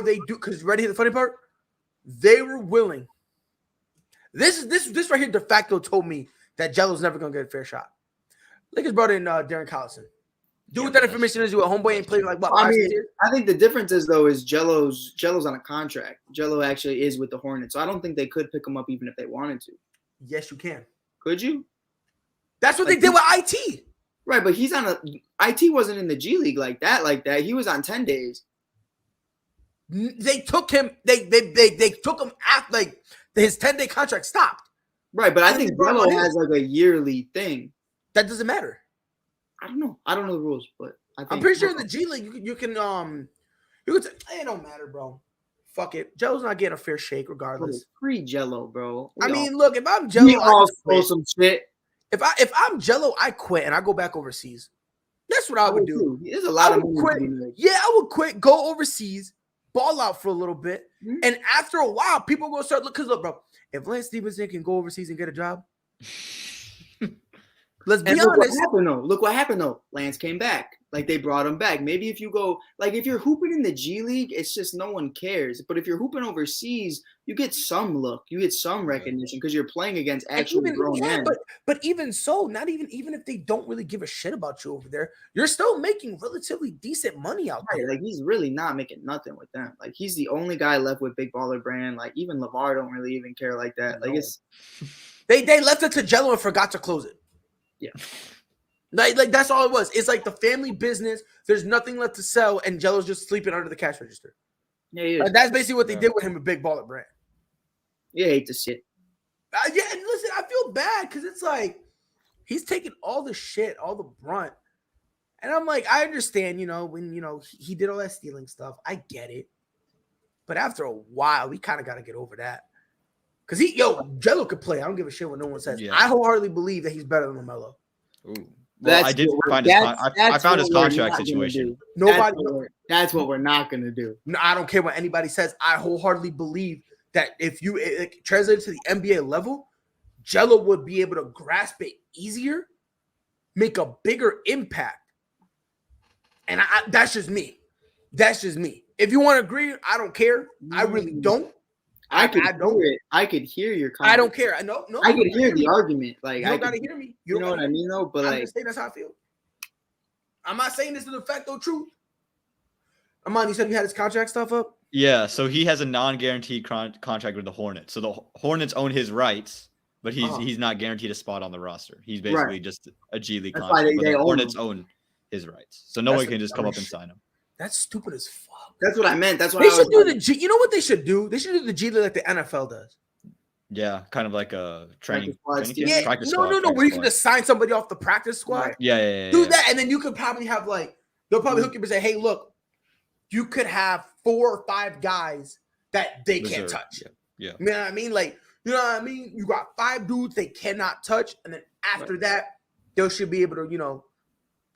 they do, because ready, the funny part, they were willing. This right here de facto told me that Jello's never gonna get a fair shot. Lakers brought in Darren Collison. Do what that information is. You a homeboy ain't played like what? I mean, I think the difference is though is Jello's on a contract. Jello actually is with the Hornets, so I don't think they could pick him up even if they wanted to. Yes, you can. Could you? That's what they did with IT. Right, but he's on IT wasn't in the G League like that. He was on 10 days. They took him. They took him after his 10-day contract stopped. Right, but I think Jello has like a yearly thing. That doesn't matter. I don't know the rules, but I think I'm pretty sure in the G League you can say, it don't matter, bro. Fuck it. Jello's not getting a fair shake regardless. Free Jello, bro. Look, if I'm Jello, all quit. Some shit. If I'm Jello, I quit and I go back overseas. That's what I would do. There's a lot of quit. Yeah, I would quit, go overseas, ball out for a little bit, and after a while, people will start looking. Because look, bro, if Lance Stevenson can go overseas and get a job, let's be honest. Look what happened though. Lance came back. They brought him back. Maybe if you go, if you're hooping in the G League, it's just no one cares. But if you're hooping overseas, you get some look. You get some recognition because you're playing against actual grown men. But even so, not even if they don't really give a shit about you over there, you're still making relatively decent money out there. He's really not making nothing with them. He's the only guy left with Big Baller Brand. Even LeVar don't really even care like that. They left it to Jello and forgot to close it. Yeah. That's all it was. It's like the family business. There's nothing left to sell, and Jello's just sleeping under the cash register. Yeah, that's basically what they did with him with Big Baller Brand. You hate to see it. And listen, I feel bad because it's he's taking all the shit, all the brunt, and I'm I understand, when he did all that stealing stuff. I get it, but after a while, we kind of got to get over that. Because Jello could play. I don't give a shit what no one says. Yeah. I wholeheartedly believe that he's better than LaMelo. Ooh. Well, I found his contract situation. That's what we're not going to do. No, I don't care what anybody says. I wholeheartedly believe that if you translate it to the NBA level, Jello would be able to grasp it easier, make a bigger impact. And that's just me. That's just me. If you want to agree, I don't care. I really don't. I could hear your comment. I don't care. No. I could hear the argument. You don't gotta hear me. You know what I mean, though. But I'm just saying that's how I feel. I'm not saying this is the facto truth. Aman, you said you had his contract stuff up. Yeah, so he has a non-guaranteed contract with the Hornets. So the Hornets own his rights, but he's not guaranteed a spot on the roster. He's basically just a G League contract. But the Hornets own his rights, so no one can just come up and sign him. That's stupid as fuck. That's what I meant. That's what they should do. You know what they should do? They should do the G League like the NFL does. Yeah, kind of like a training squad. No. Where you can just sign somebody off the practice squad. Right. Yeah. Do that, and then you could probably have they'll probably hook you up and say, "Hey, look, you could have 4 or 5 guys that they can't touch." Yeah. You know what I mean? You know what I mean? You got 5 dudes they cannot touch, and then after that, they should be able to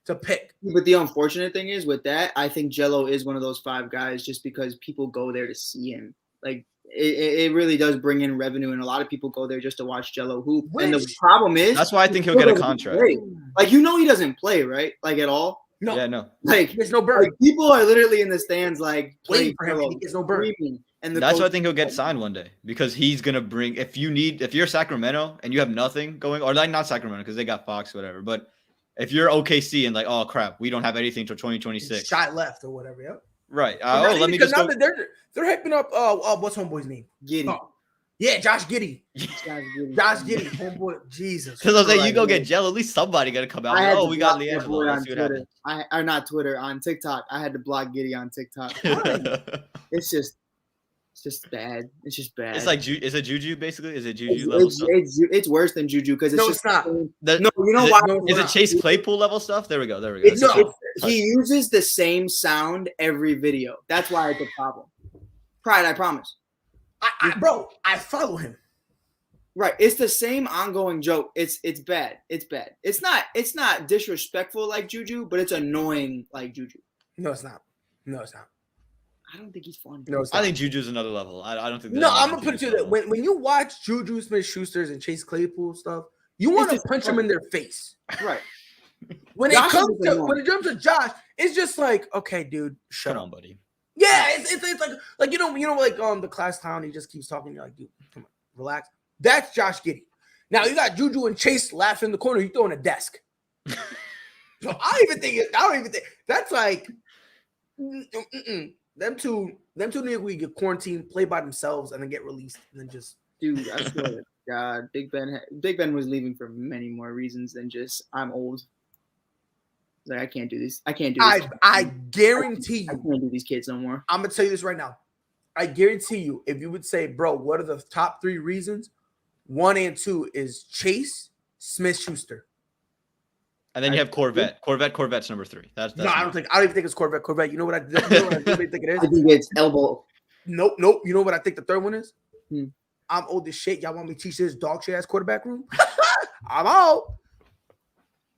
to pick. But the unfortunate thing is with that, I think Jello is one of those 5 guys just because people go there to see him. It really does bring in revenue, and a lot of people go there just to watch Jello hoop. And the problem is that's why I think he'll get a contract. He doesn't play, right? At all. No. Yeah, no. There's no bird. People are literally in the stands waiting for him. He gets no bird. And that's why I think he'll get signed one day, because he's gonna bring. If you're Sacramento and you have nothing going, or not Sacramento because they got Fox, whatever, but if you're OKC and oh crap, we don't have anything till 2026. Shot left or whatever. Yep. Right. Let me just go. They're hyping up. What's homeboy's name? Giddey. Oh. Yeah, Josh Giddey. Josh Giddey. Homeboy. Jesus. Because I was like, you go get Jello. At least somebody gonna come out. We got Leandro. On Twitter. Not Twitter, on TikTok. I had to block Giddey on TikTok. It's just It's just bad. It's just bad. It's like is it Juju basically? Is it Juju level stuff? It's worse than Juju because it's No, just it's not. No, you know why? Is it Chase Claypool level stuff? There we go. He uses the same sound every video. That's why it's a problem. Pride, I promise. Bro, I follow him. Right. It's the same ongoing joke. It's bad. It's bad. It's not disrespectful like Juju, but it's annoying like Juju. No, it's not. I don't think he's funny. No, it's not. I think Juju's another level. I don't think. No, I'm gonna put it to you that when you watch Juju Smith-Schuster's and Chase Claypool stuff, you want to punch him in their face. Right. When it comes to Josh, it's just like, okay, dude, shut on, buddy. Yeah, it's like you know like the class clown. He just keeps talking. You're like, dude, come on, relax. That's Josh Giddey. Now you got Juju and Chase laughing in the corner. You throwing a desk. So I don't even think that's like them two niggas get quarantined, play by themselves, and then get released, and then just dude. I swear to God, Big Ben was leaving for many more reasons than just I'm old. Like I can't do this. I guarantee you. I can't do these kids no more. I'm gonna tell you this right now. I guarantee you, if you would say, bro, what are the top 3 reasons? 1 and 2 is Chase Smith-Schuster. And then you have Corvette. Corvette's number 3. That's no, I don't even think it's Corvette. You know what I think it is? I think it's elbow. Nope. You know what I think the third one is? I'm old as shit. Y'all want me to teach this dog shit ass quarterback room? I'm out.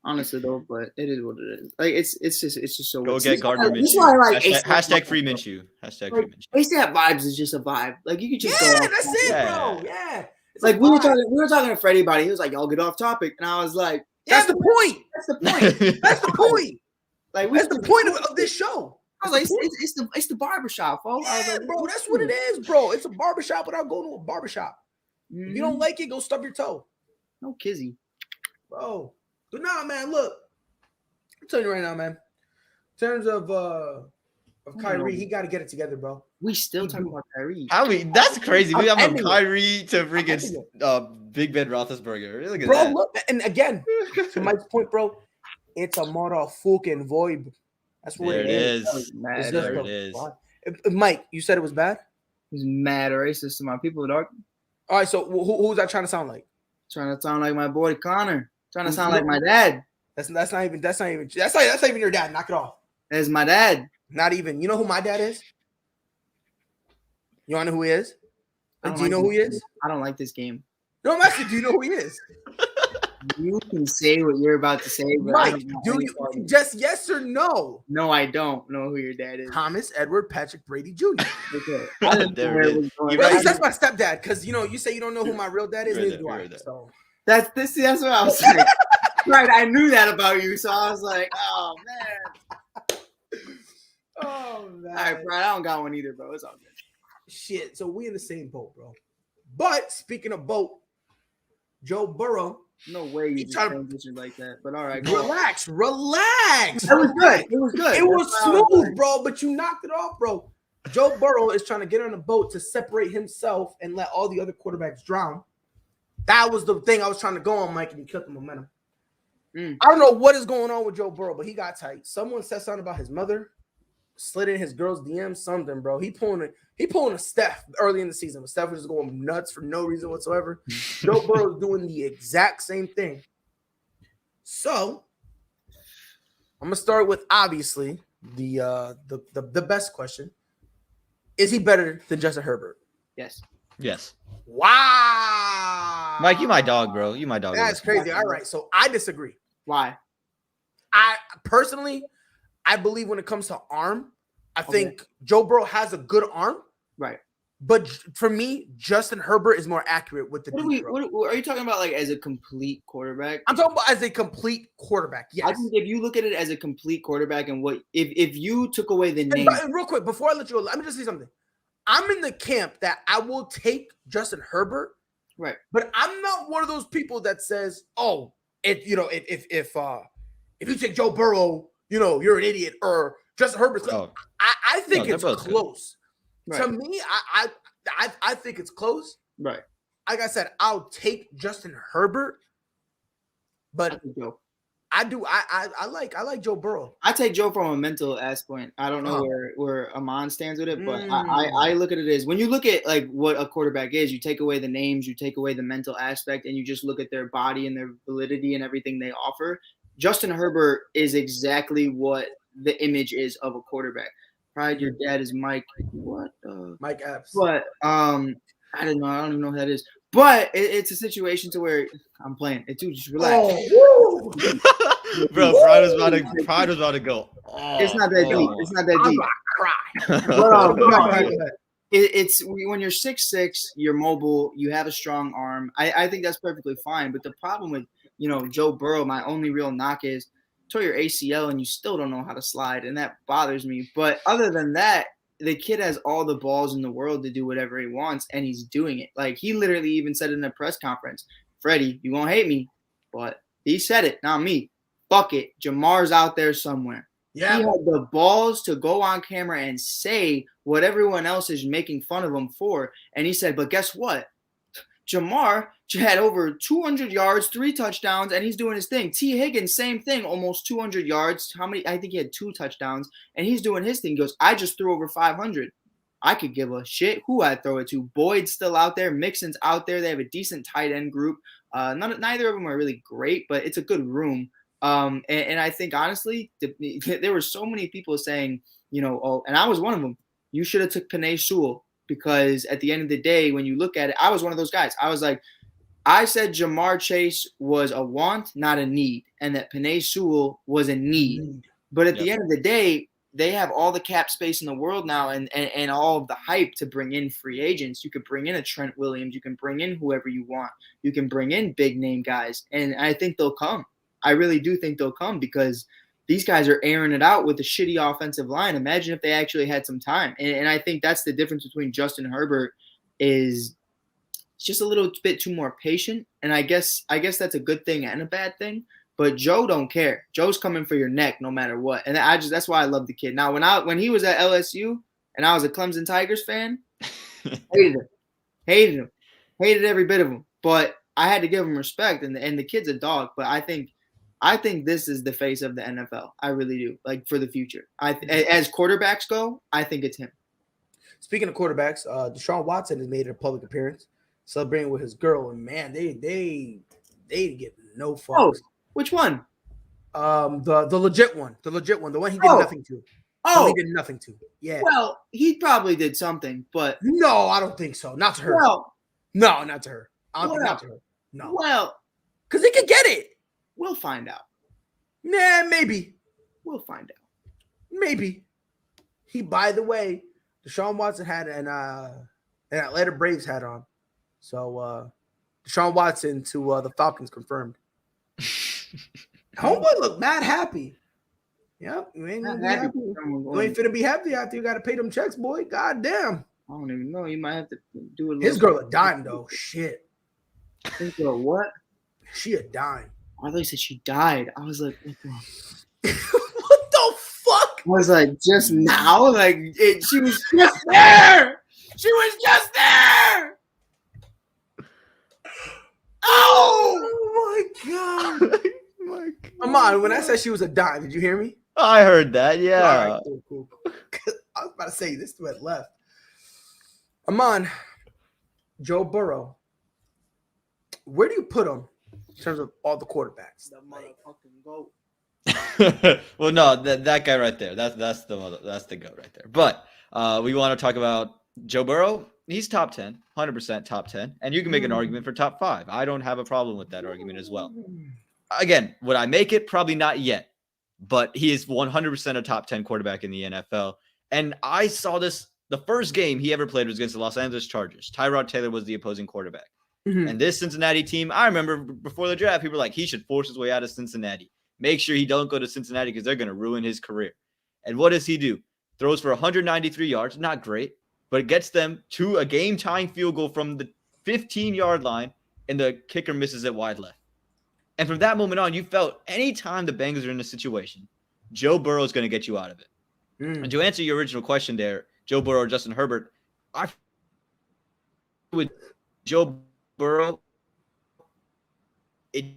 Honestly though, but it is what it is. Like it's just so. Go get Gardner Minshew. Hashtag free Minshew. Hashtag free Minshew. ASAP vibes is just a vibe. Like you could just that's it, bro. Yeah. It's like we were talking to Freddie about it. He was like, "Y'all get off topic," and I was like, "That's the point. That's the point. That's the point. Like that's the point of this show." I was like, "It's the barbershop, folks." Yeah, I was like, bro, that's what it is, bro. It's a barbershop without going to a barbershop. If you don't like it, go stub your toe. No kizzy, bro. But nah, man, look. I'm telling you right now, man. In terms of Kyrie, he got to get it together, bro. We still talking about Kyrie. That's crazy. We have from Kyrie to freaking Big Ben Roethlisberger. Look at bro, that. Look, and again, to Mike's point, bro, it's a motherfucking vibe. That's what it is. There it is. Mike, you said it was bad? He's mad racist to my people, dog. All right, so who was that trying to sound like? Trying to sound like my boy Connor. Trying to sound like my dad. That's not even your dad. Knock it off. That's my dad. Not even. You know who my dad is? You want to know who he is? Do you know who he is? I don't like this game. No, I'm asking, do you know who he is? You can say what you're about to say, but Mike, do you just yes or no? No, I don't know who your dad is. Thomas Edward Patrick Brady Jr. Okay. There it is. That's my stepdad, because you say you don't know who my real dad is. Neither do I. So that's what I was saying. Right, I knew that about you, so I was like, oh man. Oh man. All right, bro. I don't got one either, bro. It's all good. Shit. So we in the same boat, bro. But speaking of boat, Joe Burrow. No way you just transitioned like that. But all right, relax. It was good. It was smooth, bro. But you knocked it off, bro. Joe Burrow is trying to get on a boat to separate himself and let all the other quarterbacks drown. That was the thing I was trying to go on, Mike, and you killed the momentum. I don't know what is going on with Joe Burrow, but he got tight. Someone said something about his mother, slid in his girl's DM, something, bro. He pulling a Steph early in the season, but Steph was just going nuts for no reason whatsoever. Joe Burrow is doing the exact same thing. So I'm gonna start with obviously the best question: is he better than Justin Herbert? Yes. Wow. Mike, you my dog, bro. You my dog. That's crazy. All right, so I disagree. Why? I personally, I believe when it comes to arm, I think Joe Burrow has a good arm. Right. But for me, Justin Herbert is more accurate with the deep throw. What are you talking about, like as a complete quarterback? I'm talking about as a complete quarterback. Yes. I think if you look at it as a complete quarterback and what if you took away the name. And real quick, before I let you go, let me just say something. I'm in the camp that I will take Justin Herbert. Right. But I'm not one of those people that says, oh, if you take Joe Burrow, you're an idiot, or Justin Herbert. Oh. I think it's close. Right. To me, I think it's close. Right. Like I said, I'll take Justin Herbert, but I do. I like Joe Burrow. I take Joe from a mental aspect. I don't know where Amon stands with it, but I look at it as when you look at like what a quarterback is, you take away the names, you take away the mental aspect, and you just look at their body and their validity and everything they offer. Justin Herbert is exactly what the image is of a quarterback. Pride your dad is Mike. What? Mike Epps. But I don't know. I don't even know who that is. But it's a situation to where I'm playing. Dude, just relax. Oh, Bro, Pride was about to go. It's not that deep. It's not that deep. Cry. No, it's when you're 6'6", you're mobile, you have a strong arm. I think that's perfectly fine. But the problem with Joe Burrow, my only real knock is tore your ACL and you still don't know how to slide, and that bothers me. But other than that, the kid has all the balls in the world to do whatever he wants, and he's doing it. Like, he literally even said in a press conference, Freddie, you won't hate me, but he said it, not me. Fuck it. Jamar's out there somewhere. Yeah. He had the balls to go on camera and say what everyone else is making fun of him for. And he said, but guess what? Jamar had over 200 yards, 3 touchdowns, and he's doing his thing. T. Higgins, same thing, almost 200 yards. How many? I think he had 2 touchdowns, and he's doing his thing. He goes, I just threw over 500. I could give a shit who I throw it to. Boyd's still out there. Mixon's out there. They have a decent tight end group. Neither of them are really great, but it's a good room. And I think, honestly, there were so many people saying, and I was one of them, you should have took Penei Sewell. Because at the end of the day, when you look at it, I was one of those guys. I was like, I said Jamar Chase was a want, not a need, and that Penei Sewell was a need. But at the end of the day, they have all the cap space in the world now and all of the hype to bring in free agents. You could bring in a Trent Williams. You can bring in whoever you want. You can bring in big name guys. And I think they'll come. I really do think they'll come because these guys are airing it out with a shitty offensive line. Imagine if they actually had some time. And I think that's the difference between Justin Herbert is just a little bit too more patient. And I guess that's a good thing and a bad thing. But Joe don't care. Joe's coming for your neck no matter what. And that's why I love the kid. Now, when he was at LSU and I was a Clemson Tigers fan, hated him, hated every bit of him. But I had to give him respect. And the kid's a dog. But I think this is the face of the NFL. I really do. Like, for the future. As quarterbacks go, I think it's him. Speaking of quarterbacks, Deshaun Watson has made a public appearance celebrating with his girl, and man, they get no fucks. Oh, which one? The legit one. The one he did nothing to. Oh, he did nothing to. Yeah. Well, he probably did something, but no, I don't think so. Not to her. Well, no, not to her. I don't think not to her. No. Well, because he could get it. We'll find out. Nah, maybe. We'll find out. Maybe. By the way, Deshaun Watson had an Atlanta Braves hat on. So Deshaun Watson to the Falcons confirmed. Homeboy looked mad happy. Yep. You ain't gonna be happy. You ain't finna be happy after you gotta pay them checks, boy. God damn. I don't even know. You might have to do it. His girl a dime though. Shit. His girl what? She a dime. I thought you said she died. I was like, what the what the fuck? I was like, just now? Like, she was just there. She was just there. Oh my god. My god. Amon, when I said she was a dime, did you hear me? I heard that, yeah. All right, cool. I was about to say this went left. Amon, Joe Burrow. Where do you put him in terms of all the quarterbacks? The motherfucking goat. Well, no, that guy right there. That's the goat right there. But we want to talk about Joe Burrow. He's top 10, 100% top 10. And you can make an argument for top 5. I don't have a problem with that argument as well. Again, would I make it? Probably not yet. But he is 100% a top 10 quarterback in the NFL. And I saw this. The first game he ever played was against the Los Angeles Chargers. Tyrod Taylor was the opposing quarterback. And this Cincinnati team, I remember before the draft, people were like, he should force his way out of Cincinnati. Make sure he don't go to Cincinnati because they're going to ruin his career. And what does he do? Throws for 193 yards. Not great, but it gets them to a game-tying field goal from the 15-yard line, and the kicker misses it wide left. And from that moment on, you felt anytime the Bengals are in a situation, Joe Burrow is going to get you out of it. And to answer your original question there, Joe Burrow or Justin Herbert, I with Joe Burrow, it's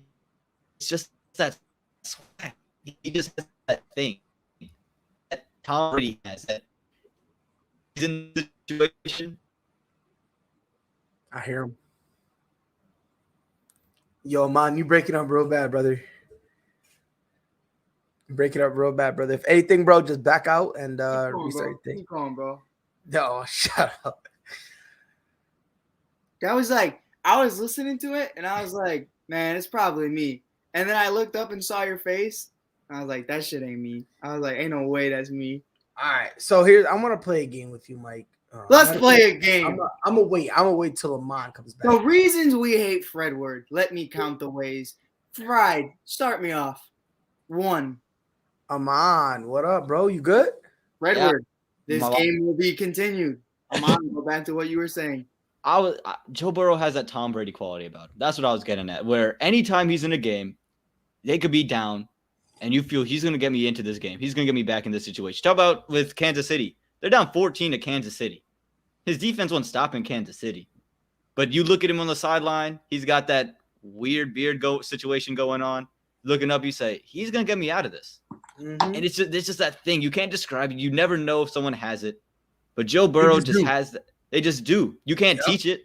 just that swag. He just has that thing that Tom Brady has. That he's in the situation. I hear him. Yo, man, you breaking up real bad, brother. Break it up real bad, brother. If anything, bro, just back out and restart your thing. Keep going, bro. No, shut up. That was like, I was listening to it and I was like, man, it's probably me. And then I looked up and saw your face. And I was like, that shit ain't me. I was like, ain't no way that's me. All right. So here, I'm gonna play a game with you, Mike. Let's play a game. I'm gonna wait. I'm gonna wait till Amon comes back. The reasons we hate Fredward. Let me count the ways. Fried, start me off. 1. Amon, what up, bro? You good? Fredward, this game will be continued. Amon, go back to what you were saying. Joe Burrow has that Tom Brady quality about him. That's what I was getting at. Where anytime he's in a game, they could be down, and you feel he's going to get me into this game. He's going to get me back in this situation. Talk about with Kansas City. They're down 14 to Kansas City. His defense won't stop in Kansas City. But you look at him on the sideline, he's got that weird beard situation going on. Looking up, you say, he's going to get me out of this. Mm-hmm. And it's just that thing. You can't describe it. You never know if someone has it. But Joe Burrow just has that. They just do. You can't teach it.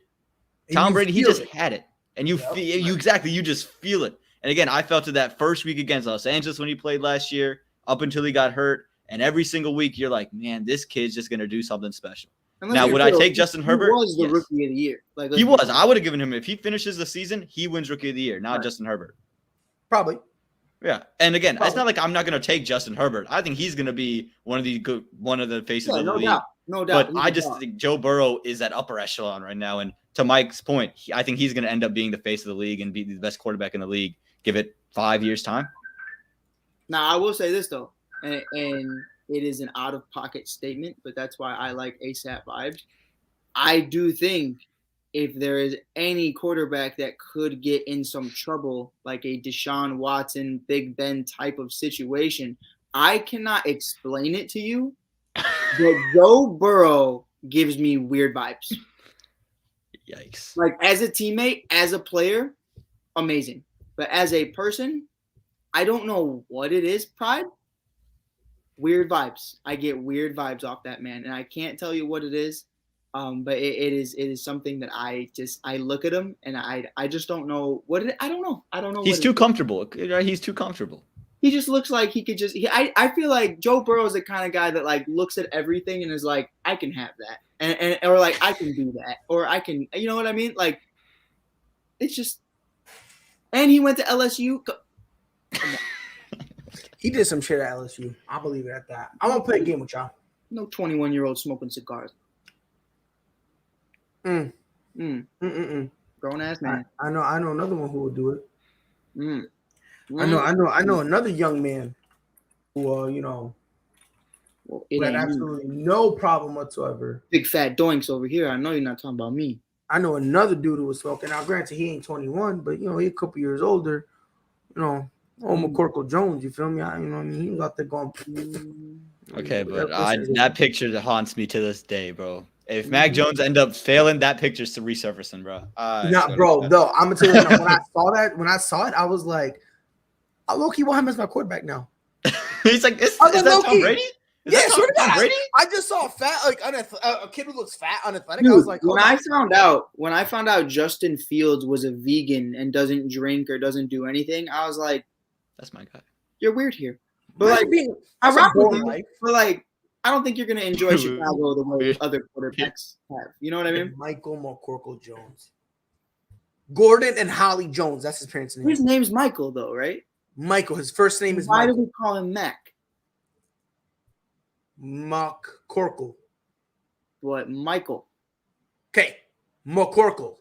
Tom Brady, he just had it. And you feel you just feel it. And again, I felt it that first week against Los Angeles when he played last year, up until he got hurt. And every single week, you're like, man, this kid's just going to do something special. Now, would I take Justin Herbert? He was the rookie of the year. He was. I would have given him, if he finishes the season, he wins rookie of the year, not Justin Herbert. Probably. Yeah. And again, it's not like I'm not going to take Justin Herbert. I think he's going to be one of the faces of the league. No doubt. But I just think Joe Burrow is at upper echelon right now. And to Mike's point, I think he's going to end up being the face of the league and be the best quarterback in the league. Give it 5 years' time. Now, I will say this, though, and it is an out-of-pocket statement, but that's why I like ASAP vibes. I do think if there is any quarterback that could get in some trouble, like a Deshaun Watson, Big Ben type of situation, I cannot explain it to you, but Joe Burrow gives me weird vibes. Yikes. Like, as a teammate, as a player, amazing. But as a person, I don't know what it is, Pride. Weird vibes. I get weird vibes off that man, and I can't tell you what it is. But it is something that I look at him and I just don't know what it. I don't know. He's too comfortable. He's too comfortable. He just looks like he could just. I feel like Joe Burrow is the kind of guy that like looks at everything and is like, I can have that, and or like I can do that, or I can. You know what I mean? Like, it's just. And he went to LSU. He did some shit at LSU. I believe it at that. I'm gonna play a game with y'all. No 21-year-old smoking cigars. Grown ass man. I know another one who will do it. I know another young man who who had absolutely no problem whatsoever. Big fat doinks over here. I know you're not talking about me. I know another dude who was smoking. Now, granted, he ain't 21, but he a couple years older. McCorkle Jones. You feel me? He was out there going. Okay, but that picture haunts me to this day, bro. If Mac Jones end up failing, that picture's to resurfacing, bro. Bro. No, I'm gonna tell you when I saw it, I was like, I low-key want him as my quarterback now. He's like, is that Tom Brady? Sure Brady? I just saw a kid who looks fat, unathletic. Dude, I was like, when I found out Justin Fields was a vegan and doesn't drink or doesn't do anything, I was like, that's my guy. You're weird here. But I rock with you. But I don't think you're gonna enjoy Chicago the way other quarterbacks have. You know what I mean? Michael McCorkle Jones. Gordon and Holly Jones. That's his parents' name. His name's Michael, though, right? Michael. His first name is Why Michael. do we call him Mac? McCorkle. What? Michael. Okay. McCorkle.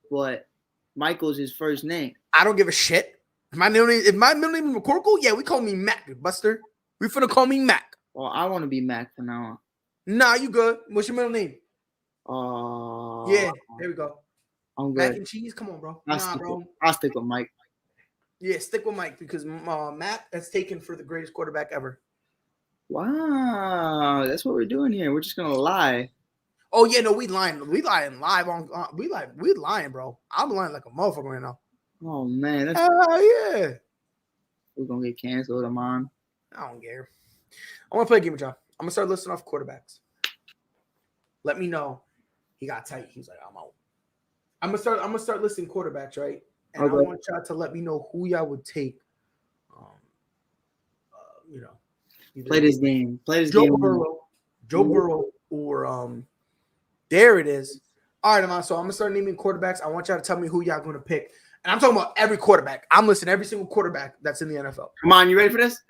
What? Michael's his first name. I don't give a shit. If my middle name is McCorkle, yeah, we call me Mac, Buster. We finna call me Mac. Well, I want to be Mac from now on. Nah, you good. What's your middle name? Yeah, there we go. I'm good. Mac and cheese? Come on, bro. I'll stick with Mike. Yeah, stick with Mike because Matt has taken for the greatest quarterback ever. Wow, that's what we're doing here. We're just gonna lie. Oh yeah, no, we lying. We lying live on. We lying, bro. I'm lying like a motherfucker right now. Oh man, that's yeah. We're gonna get canceled, Amon. I don't care. I want to play a game with y'all. I'm gonna start listing off quarterbacks. Let me know. He got tight. He's like, I'm out. I'm gonna start listing quarterbacks, right? And Okay. I want y'all to let me know who y'all would take. You know, either Play this game. Play this Joe game. Burrow, or there it is. All right, Amon. So I'm gonna start naming quarterbacks. I want y'all to tell me who y'all gonna pick. And I'm talking about every quarterback. I'm listing every single quarterback that's in the NFL. Come on, you ready for this?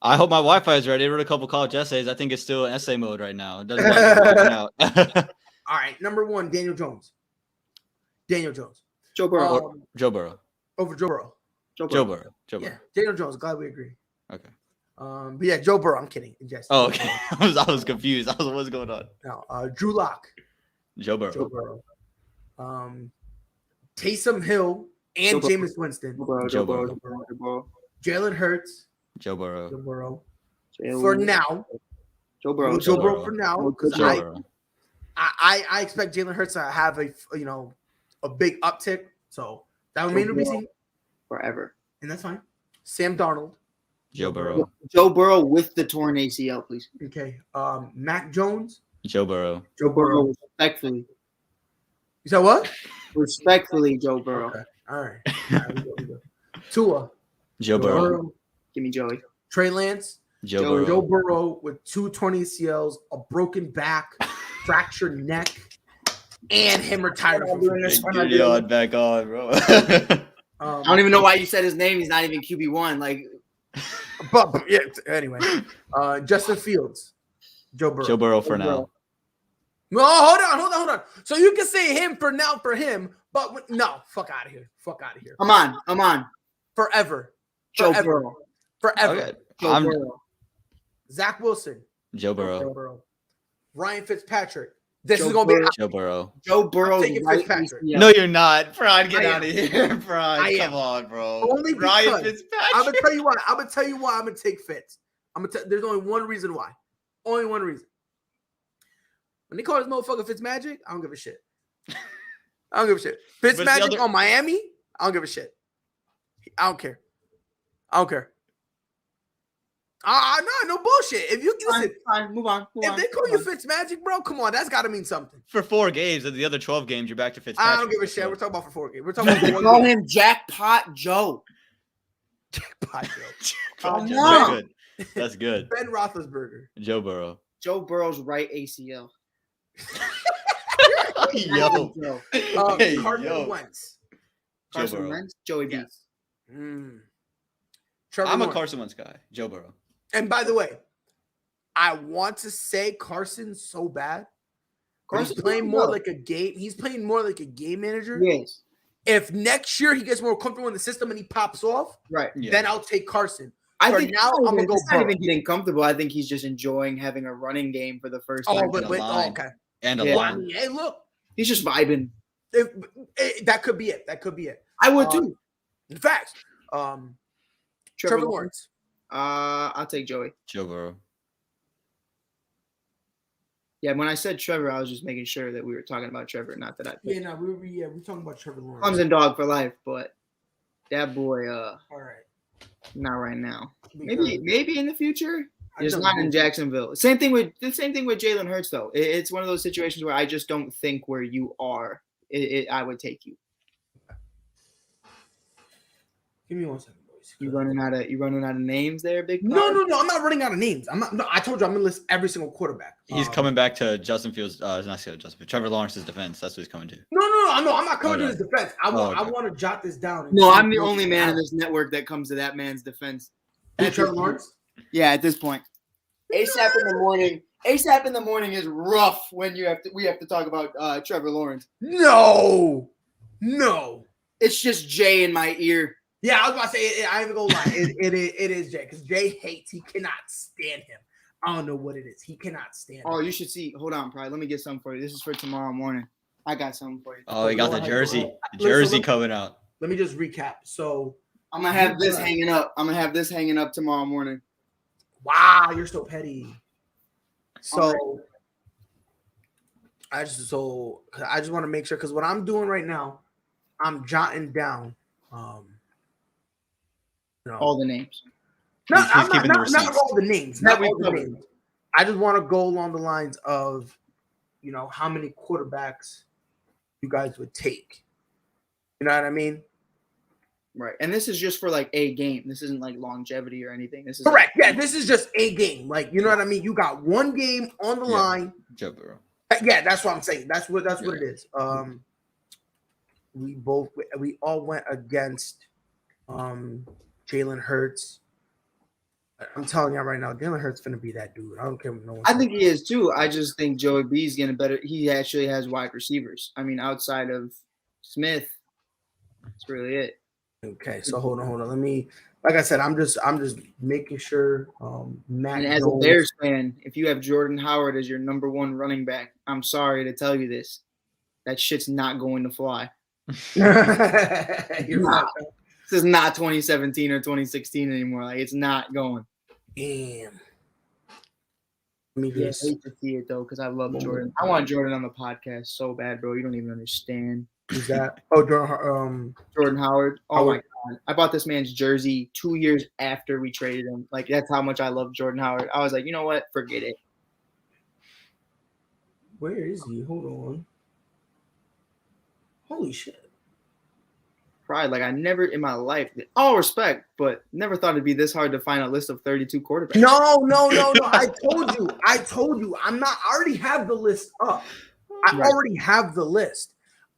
I hope my Wi-Fi is ready. I wrote a couple college essays. I think it's still in essay mode right now. It doesn't like out. All right, number 1, Daniel Jones. Joe Burrow. Joe Burrow. Over Joe Burrow. Joe Joe Burrow. Burrow. Joe Yeah, Burrow. Daniel Jones. Glad we agree. Okay. But yeah, Joe Burrow. I'm kidding. Yes. Oh, okay. I was confused. I was like, what's going on? Now, Drew Lock. Joe Burrow. Joe Burrow. Taysom Hill and Joe Burrow. Jameis Winston. Joe Burrow. Jalen Hurts. Joe Burrow. Joe Burrow. Jalen. For now. Joe Burrow. Joe Burrow Burrow. for now. Joe Because Burrow. I expect Jalen Hurts to have a big uptick. So that remains to be seen. Forever. And that's fine. Sam Darnold. Joe Burrow. Joe Burrow with the torn ACL, please. Okay. Mac Jones. Joe Burrow. Joe Burrow. Respectfully. You said what? Respectfully, Joe Burrow. Okay. All right. We go. Tua. Joe Burrow. Give me Joey. Trey Lance. Joe Joe Burrow. Joe Burrow with 2 torn ACLs, a broken back, fractured neck, and him retiring from football. Get your back on, bro. I don't even know why you said his name. He's not even QB1. Like, But yeah, anyway. Justin Fields. Joe Burrow. Joe Burrow for now. No, hold on. So you can say him for now for him, but no, fuck out of here. I'm on. Forever. Joe Forever. Burrow. Forever. Okay. Joe Burrow. Zach Wilson. Joe Burrow. Ryan Fitzpatrick. This Joe is gonna be Burrow. Joe Burrow. Joe Burrow's taking right Fitzpatrick. ACL. No, you're not. Pride, get I out of here. Pride, I come am. on, bro. Only Ryan because Fitzpatrick. I'm gonna tell you why. I'm gonna take Fitz. There's only one reason why. Only one reason. When they call this motherfucker Fitzmagic, I don't give a shit. Fitzmagic on Miami, I don't give a shit. I don't care. No bullshit. If you listen, Fine. Move on. if they call you Fitzmagic, bro, come on, that's got to mean something. For 4 games, and the other 12 games, you're back to Fitzpatrick. I don't give a shit. We're talking about for 4 games. We're talking about They for call 1 game. him Jackpot Joe. Jackpot Joe. Come That's on. good. That's good. Ben Roethlisberger. Joe Burrow. Joe Burrow's right ACL. Yo. Joe. Hey, Carson yo. Wentz. Joe Carson Burrow. Wentz. Joey B. Yes. Trevor I'm a Lawrence. Carson Wentz guy. Joe Burrow. And by the way, I want to say Carson so bad. Carson's playing more like a game. He's playing more like a game manager. Yes. If next year he gets more comfortable in the system and he pops off, Right. Yeah. then I'll take Carson. I For think now, I'm gonna go It's not Burrow. even getting comfortable. I think he's just enjoying having a running game for the first time. But a wait, line. okay. And a Yeah. Well, I line. mean, hey, look, He's just vibing. that could be it. I would too. In fact, Trevor Lawrence. I'll take Joey. Joe Burrow. Yeah, when I said Trevor, I was just making sure that we were talking about Trevor, not that I Yeah, no, we're talking about Trevor Lawrence. Clemson dog for life, but that boy, All right. not right now. Because Maybe in the future. I Just don't not know. in Jacksonville. Same thing with Jalen Hurts though. It's one of those situations where I just don't think where you are, I would take you. Give me 1 second, boys. You running out of names there, big No, I'm not running out of names. I'm not. No, I told you I'm gonna list every single quarterback. He's coming back to Justin Fields. Not Justin Fields. Trevor Lawrence's defense. That's what he's coming to. No, I'm not coming to Okay. his defense. I Okay. want to jot this down. and No, see I'm the what only he man in has. this network that comes to that man's defense. Who, Trevor Lawrence? Yeah, at this point. ASAP in the morning. ASAP in the morning is rough when we have to talk about Trevor Lawrence. No. It's just Jay in my ear. Yeah, I was about to say. I ain't even gonna lie. It is Jay because Jay hates. He cannot stand him. I don't know what it is. He cannot stand. Oh, him. you should see. Hold on, Pride. Let me get something for you. This is for tomorrow morning. I got something for you. Oh, he got the Lord, jersey. Lord. The jersey Listen, coming out. Let me just recap. So, I'm gonna have this hanging up. Tomorrow morning. wow, you're so petty. So, I just want to make sure because what I'm doing right now, I'm jotting down. No. All the names. Not keeping the all the names. That Not we all the covered. names. I just want to go along the lines of, how many quarterbacks you guys would take. You know what I mean? Right. And this is just for like a game. This isn't like longevity or anything. This is Correct. Yeah, this is just a game. Like, you know what I mean? You got one game on the line. Joe Burrow. Yeah, that's what I'm saying. That's what it is. We all went against Jalen Hurts. I'm telling you right now, Jalen Hurts gonna be that dude. I don't care what no one I says. think he is too. I just think Joey B is getting better. He actually has wide receivers. I mean, outside of Smith, that's really it. Okay, so hold on. Let me, like I said, I'm just making sure. Matt And as Jones, a Bears fan, if you have Jordan Howard as your number one running back, I'm sorry to tell you this. That shit's not going to fly. You're Nah. This is not 2017 or 2016 anymore. Like, it's not going. damn. Let me Yeah, I just. hate to see it though, because I love Jordan. I want Jordan on the podcast so bad, bro. You don't even understand. Who's that? Oh, Jordan Howard. Oh my god. I bought this man's jersey 2 years after we traded him. Like, that's how much I love Jordan Howard. I was like, you know what? Forget it. Where is he? Hold on. Holy shit. Pride. Like, I never in my life, all respect, but never thought it'd be this hard to find a list of 32 quarterbacks. No. I told you. I already have the list up. I already have the list.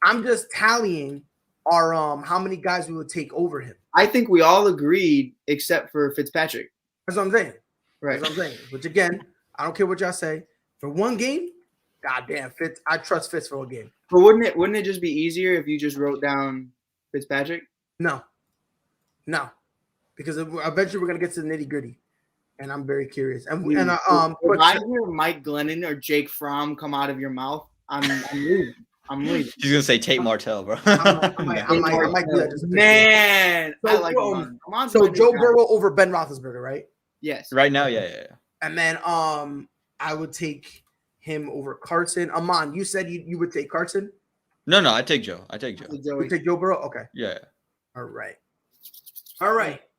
I'm just tallying our how many guys we would take over him. I think we all agreed except for Fitzpatrick. That's what I'm saying. Right. That's what I'm saying. Which again, I don't care what y'all say. For one game, goddamn Fitz. I trust Fitz for a game. But wouldn't it just be easier if you just wrote down Fitzpatrick? No. Because eventually we're gonna get to the nitty gritty, and I'm very curious. And If I hear Mike Glennon or Jake Fromm come out of your mouth, I'm leaving. He's gonna say Tate Martell, bro. I might do that. Just Man, so, I like so Joe Burrow over Ben Roethlisberger, right? Yes. Right now, yeah. And then I would take him over Carson. Amon, you said you would take Carson? No, I take Joe. You would take Joe Burrow? Okay. Yeah. All right.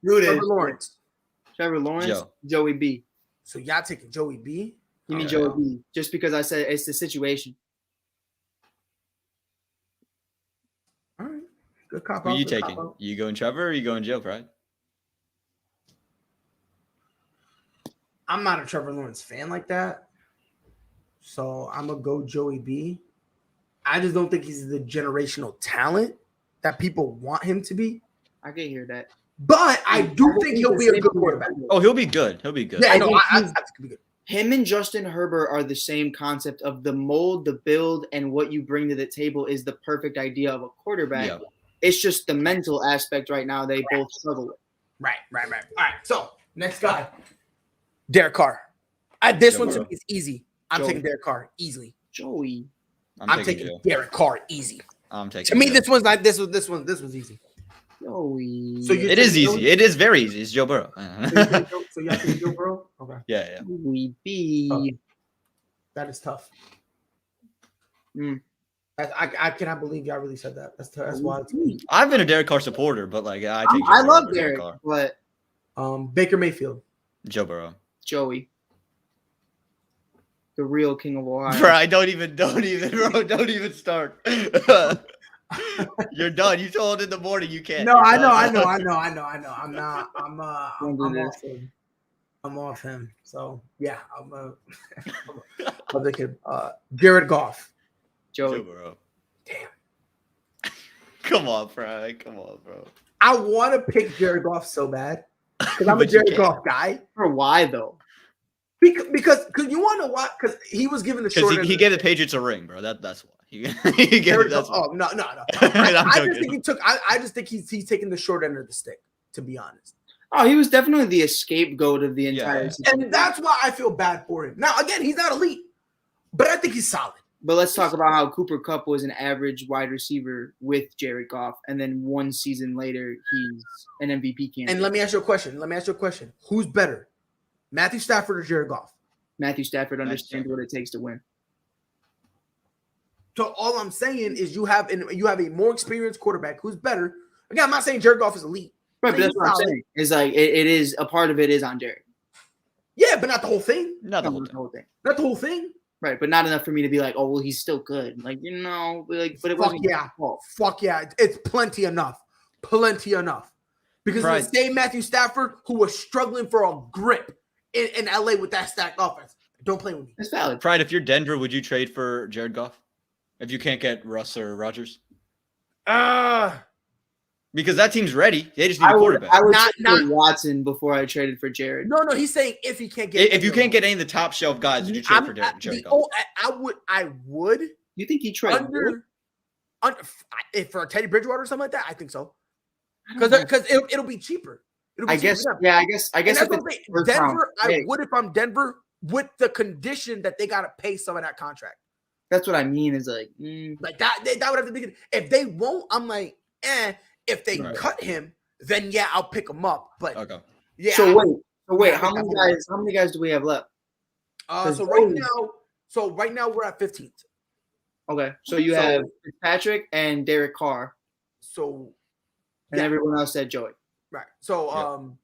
Trevor Lawrence. Joe. Joey B. So y'all taking Joey B? You mean Okay. Joey B? Just because I said it's the situation. All right. Good cop Who out. you good taking? cop out. You going Trevor or you going Joe, Pride? I'm not a Trevor Lawrence fan like that. So I'm going to go Joey B. I just don't think he's the generational talent that people want him to be. I can hear that. But I do think he'll be a good quarterback. Oh, he'll be good. Yeah, I know. think I think he'll be good. Him and Justin Herbert are the same concept of the mold, the build, and what you bring to the table is the perfect idea of a quarterback. Yeah. It's just the mental aspect right now they both struggle with. Right. All right. So next guy, Derek Carr. This Joe one to Burrow. me is easy. I'm Joey. taking Derek Carr easily. Joey. I'm taking Joe. Derek Carr easy. I'm taking. To me, Joe. this one's like this was easy. Joey. So you It is easy. It is very easy. It's Joe Burrow. So y'all think Joe Burrow? Okay, Yeah. Joey B. Oh. That is tough. I cannot believe y'all really said that. That's wild to me. I've been a Derek Carr supporter, but like I take. Joe I Burrow love over Derek, Carr. but Baker Mayfield. Joe Burrow. Joey. The real king of Ohio. Bro, don't even start. You're done. You told in the morning you can't. No, You're I done. know. I'm not. I'm off him. I'm off him. So yeah, I'm thinking Jared Goff. Joe Joey. Burrow. Damn. Come on, bro. I want to pick Jared Goff so bad because I'm a But you Jared can't. Goff guy. For why though? Because you want to know why? Because he was given the short. Because he gave the Patriots a ring, bro. That's why. He gave Jared that's Goff, why. no. I'm I just joking. think he took. I just think he's taking the short end of the stick. To be honest. Oh, he was definitely the scapegoat of the entire Yeah. situation. And that's why I feel bad for him. Now, again, he's not elite, but I think he's solid. But let's talk about how Cooper Kupp was an average wide receiver with Jared Goff, and then one season later, he's an MVP candidate. And let me ask you a question. Who's better, Matthew Stafford or Jared Goff? Matthew Stafford understands what it takes to win. So all I'm saying is you have a more experienced quarterback who's better. Again, I'm not saying Jared Goff is elite. Right, but that's what I'm saying. It's like it is a part of it is on Jared. Yeah, but not the whole thing. Not the No, whole not thing. the whole thing. Not the whole thing. Right, but not enough for me to be like, oh well, he's still good. Like but it Fuck wasn't. yeah. Fuck yeah. It's plenty enough. Plenty enough. Because it's the same Matthew Stafford who was struggling for a grip in LA with that stacked offense. Don't play with me. It's valid. Pride, if you're Denver, would you trade for Jared Goff? If you can't get Russ or Rodgers? Because that team's ready. They just need a quarterback. I would trade Watson before I traded for Jared. No, he's saying if he can't get If you can't get any of the top shelf guys, would you trade for Jared Goff? I would. You think he traded for Teddy Bridgewater or something like that? I think so. Because it'll be cheaper. I guess. Yeah, I guess if it's Denver, I would if I'm Denver with the condition that they gotta pay some of that contract. That's what I mean. Is like that would have to be. If they won't, I'm like, If they cut him, then yeah, I'll pick him up. But yeah. So wait. How many guys do we have left? So right now we're at 15th. Okay, so you have Patrick and Derek Carr. So and everyone else said Joey. Right. So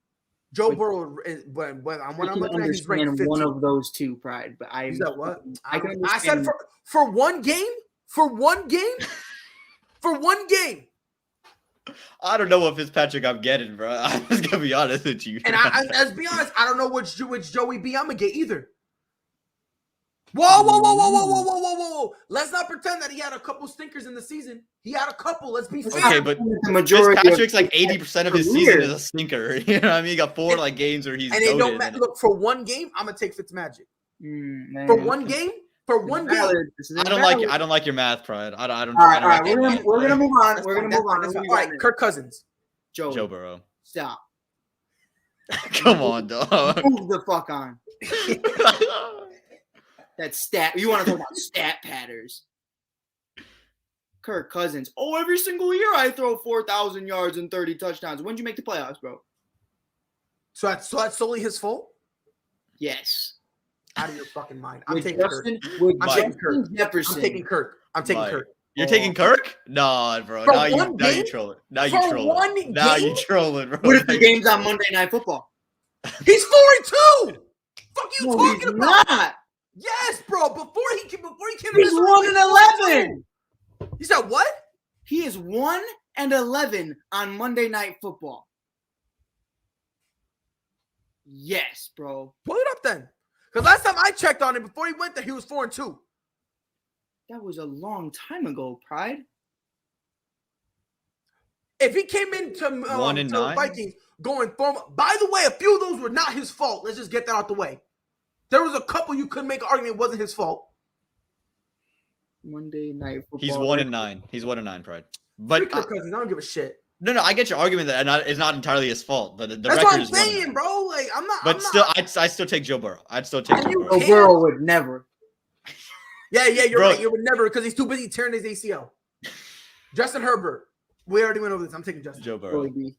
Joe Burrow is when I'm looking at, he's ranked 15th. One of those two, Pride. But I what? I said for one game. For one game. I don't know what Fitzpatrick I'm getting, bro. I'm just gonna be honest with you. And let's be honest, I don't know which Joey B I'm gonna get either. Whoa. Let's not pretend that he had a couple stinkers in the season. He had a couple. Let's be fair. Okay, but the majority Fitzpatrick's like 80% of his season is a stinker. You know what I mean? He got 4 games where he's. And it don't matter. Look, for one game, I'm gonna take Fitzmagic. For one game. I don't like your math, Pride. I don't. All right. We're gonna move on. We're gonna move on. All right, Kirk Cousins. Joe Burrow. Stop. Come on, dog. Move the fuck on. That stat. You want to talk about stat patterns? Kirk Cousins. Oh, every single year I throw 4,000 yards and 30 touchdowns. When'd you make the playoffs, bro? So that's solely his fault? Yes. Out of your fucking mind. I'm taking Kirk. I'm taking Kirk. You're taking Kirk? Nah, bro. Now you trolling. Now you trolling, bro. What if the game's on Monday Night Football? He's 4-2. Fuck you talking about? Not. Yes, bro. Before he came, he's 1-11. You said what? He is 1-11 on Monday Night Football. Yes, bro. Pull it up then. Because last time I checked on him before he went there, he was 4-2. That was a long time ago, Pride. If he came into to Vikings going forward, by the way, a few of those were not his fault. Let's just get that out the way. There was a couple you couldn't make an argument it wasn't his fault. Monday Night Football. He's 1-9. He's 1-9, Pride. But Kirk Cousins, I don't give a shit. No, I get your argument that it's not entirely his fault, but that's record what I'm is saying, bro. Like I'm not. But I still take Joe Burrow. I'd still take Joe Burrow. Joe Burrow would never. Yeah, you're right. You would never because he's too busy tearing his ACL. Justin Herbert. We already went over this. I'm taking Justin. Joe Burrow. I'm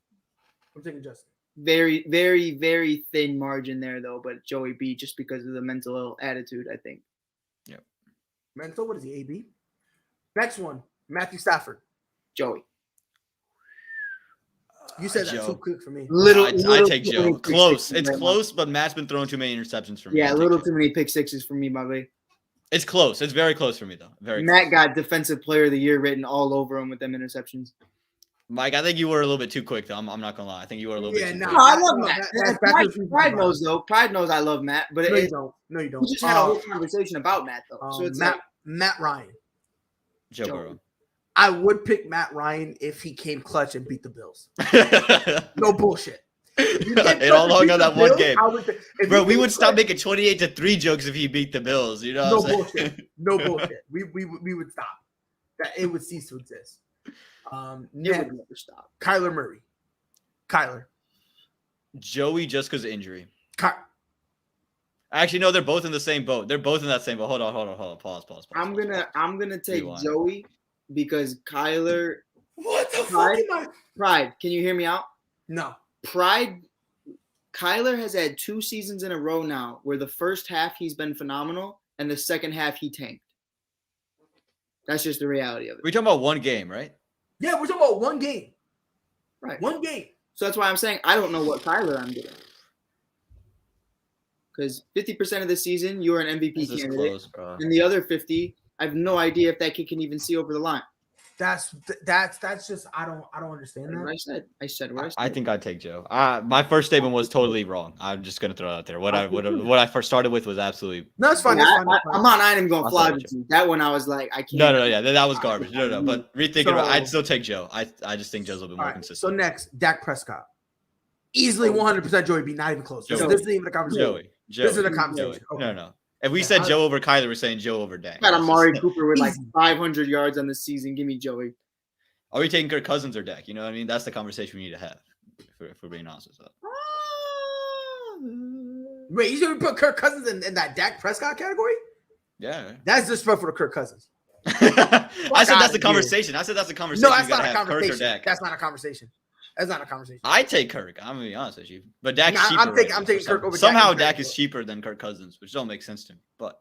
taking Justin. Very, very, very thin margin there, though. But Joey B, just because of the mental attitude, I think. Yep. Mental? What is he? AB? Next one. Matthew Stafford. Joey. You said that too quick for me. I take Joe. Close. It's close, but Matt's been throwing too many interceptions for me. Yeah, a little too many pick sixes for me, Bobby. It's close. It's very close for me, though. Matt got Defensive Player of the Year written all over him with them interceptions. Mike, I think you were a little bit too quick, though. I'm not gonna lie. I think you were a little bit. No, I love Matt. Pride knows though. Pride knows I love Matt, but no, you don't. We just had a whole conversation about Matt though. So it's Matt Ryan. Joe Burrow. I would pick Matt Ryan if he came clutch and beat the Bills. No bullshit. It all hung on that one game. Bro, we would stop making 28-3 jokes if he beat the Bills. You know no bullshit. No bullshit. We would stop. That it would cease to exist. It would never stop. Kyler Murray. Joey just because of injury. Actually, no, they're both in the same boat. They're both in that same boat. Hold on. Pause. I'm gonna take Joey because Kyler. What the fuck am I? Pride, can you hear me out? No. Pride. Kyler has had 2 seasons in a row now where the first half he's been phenomenal and the second half he tanked. That's just the reality of it. We're talking about one game, right? Yeah, we're talking about one game. Right. One game. So that's why I'm saying I don't know what Kyler I'm getting. Because 50% of the season, you're an MVP This is candidate. close, bro. And the other 50, I have no idea if that kid can even see over the line. That's just I don't understand What that. I said what I said. I think I'd take Joe. My first statement was totally wrong. I'm just gonna throw it out there. What I first started with was absolutely No, it's fine. Yeah, That's fine. I'm on. I ain't even going I'll fly say with you. That one I was like, I can't. no. Yeah, that was garbage. No. But rethinking about, I'd So- still take Joe. I just think Joe's a little bit All more right. So consistent. next, Dak Prescott. Easily 100% Joey B. Not even close. This Joey. isn't even a conversation. Joey. This is a conversation. Joey. Okay. No. If we Yeah, said Joe over Kyler, we're saying Joe over Dak. Got That's Amari just- Cooper with like Easy. 500 yards on the season. Give me Joey. Are we taking Kirk Cousins or Dak? You know what I mean? That's the conversation we need to have. If we're being honest with that. Wait, you should put Kirk Cousins in that Dak Prescott category? Yeah. That's disrespectful to Kirk Cousins. I said that's outta the here. conversation. I said that's the conversation. No, that's we not gotta a have, Kirk or conversation. Dak. That's not a conversation. That's not a conversation. I take Kirk. I'm gonna be honest with you, but Dak's Nah, cheaper. I'm taking now. Kirk over Dak Somehow in Dak fact, is but- cheaper than Kirk Cousins, which don't make sense to me. But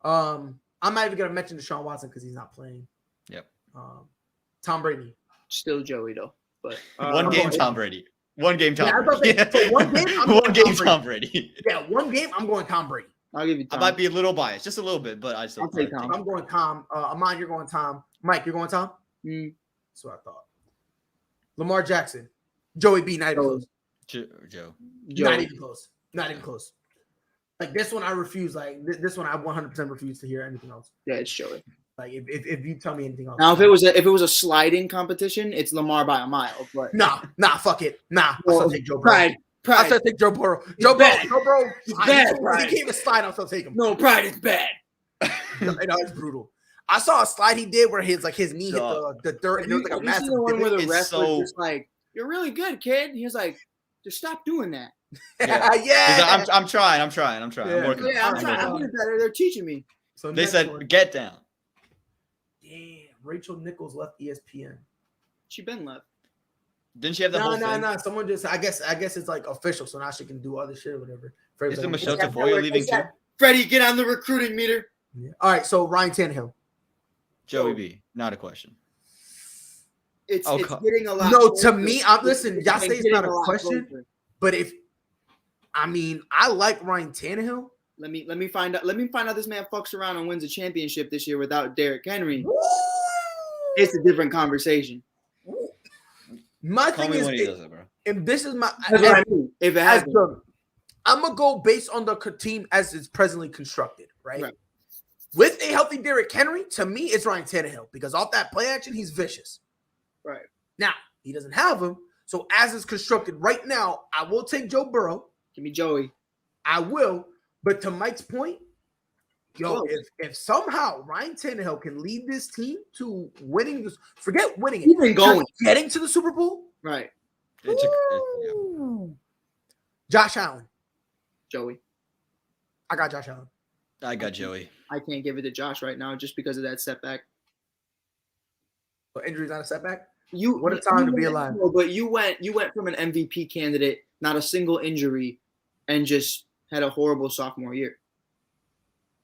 I'm not even gonna mention Deshaun Watson because he's not playing. Yep. Tom Brady. Still Joey though. But one I'm game, going- Tom Brady. One game, Tom Yeah, I was Brady. about to say, so one game, I'm One going game, Tom Brady. Tom Brady. Yeah, one game. I'm going Tom Brady. I'll give you I Tom. might be a little biased, just a little bit, but I still I'll take Tom. I'm going Tom. Amon, you're going Tom. Mike, you're going Tom. That's what I thought. Lamar Jackson. Joey B. Not even close. Joe. Not Joey. even close. Not even close. Like this one, I refuse. Like this one, I 100% refuse to hear anything else. Yeah, it's Joey. Like if you tell me anything else. Now, if it was a sliding competition, it's Lamar by a mile. But nah, fuck it. Nah, I still take Joe Burrow. pride. I still take Joe Burrow. Joe bad. Burrow. It's bad, He Brian. can't even slide. I'll still take him. No, pride is bad. No, it's brutal. I saw a slide he did where his knee hit the dirt and there was like a Have you massive seen the one where the It's ref so- was just like, "You're really good, kid." He was like, "Just stop doing that." Yeah. yeah. I'm trying. I'm Yeah. working. Yeah, I'm on it. trying. I'm doing better. They're teaching me. So They next said one. get down. Damn, Rachel Nichols left ESPN. She been left. Didn't she have the whole thing? No. Someone just I guess it's like official, so now she can do other shit or whatever. Isn't Michelle Yeah, Tafoya leaving too? Freddie, get on the recruiting meter. Yeah. All right, so Ryan Tannehill. Joey B. Not a question. It's Oh, getting a lot. No, to closer. me, listen, y'all say it's getting not a lot question, closer. but I like Ryan Tannehill. Let me find out. Let me find out this man fucks around and wins a championship this year without Derrick Henry. It's a different conversation. My Call thing me is, when he does it, bro. and this is my. That's what I mean. If it as happens, I'm gonna go based on the team as it's presently constructed, right? Right. With a healthy Derrick Henry, to me, it's Ryan Tannehill because off that play action, he's vicious. right. Now he doesn't have him, so as it's constructed right now, I will take Joe Burrow. Give me Joey. I will, but to Mike's point, yo, Close. if somehow Ryan Tannehill can lead this team to winning this, forget winning He's it, been going. just getting to the Super Bowl. Right. Yeah. Josh Allen, Joey. I got Josh Allen. I got Joey. I can't give it to Josh right now just because of that setback. So injury's not a setback. You What a time to be went- alive. no, But you went from an MVP candidate, not a single injury, and just had a horrible sophomore year.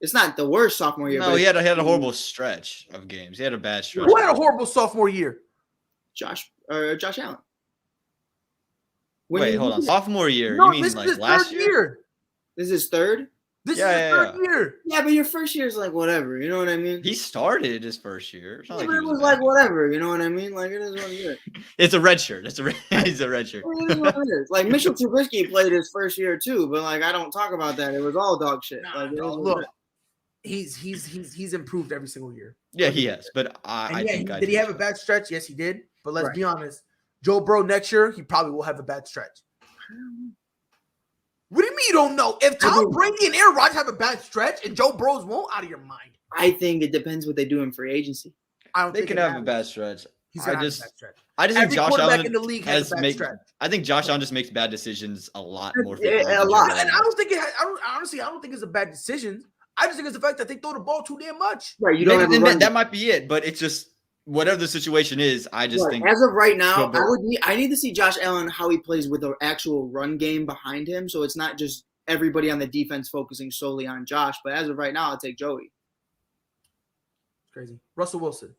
It's not the worst sophomore year. No, but he had a horrible stretch of games. He had a bad stretch. Who had a horrible sophomore year? Josh Allen. Wait, hold on. Sophomore year? No, you mean this is like his last third year? year. This is his third. This Yeah, is his yeah, third year. Yeah, but your first year is like whatever. You know what I mean? He started his first year. It's not Yeah, like but he it was was like bad. whatever. You know what I mean? Like it is what it is. It's a red shirt. He's a red shirt. It is what it is. Like Mitchell Trubisky played his first year too, but like I don't talk about that. It was all dog shit. Nah, Like, it no, is what look, it is. he's improved every single year. Yeah, he has. But I And yeah, think I did he do. have a bad stretch? Yes, he did. But let's Right. be honest, Joe Burrow next year, he probably will have a bad stretch. What do you mean you don't know? If Tom Brady and Aaron Rodgers have a bad stretch and Joe Burrow's won't, out of your mind. I think it depends what they do in free agency. I don't They think can it have a happens. bad stretch. He's gonna I have just- a bad stretch. I just think Every Josh quarterback Allen in the league has a bad stretch. I think Josh Allen just makes bad decisions a lot more Yeah, frequently. a than lot. Joe And I Burrow. don't think it. Honestly, I don't think it's a bad decision. I just think it's the fact that they throw the ball too damn much. Right. You don't Maybe have a then run that might be it, but it's just whatever the situation is. I just Right. think As of right now, Joe Burrow. I need to see Josh Allen how he plays with an actual run game behind him. So it's not just everybody on the defense focusing solely on Josh. But as of right now, I'll take Joey. Crazy. Russell Wilson.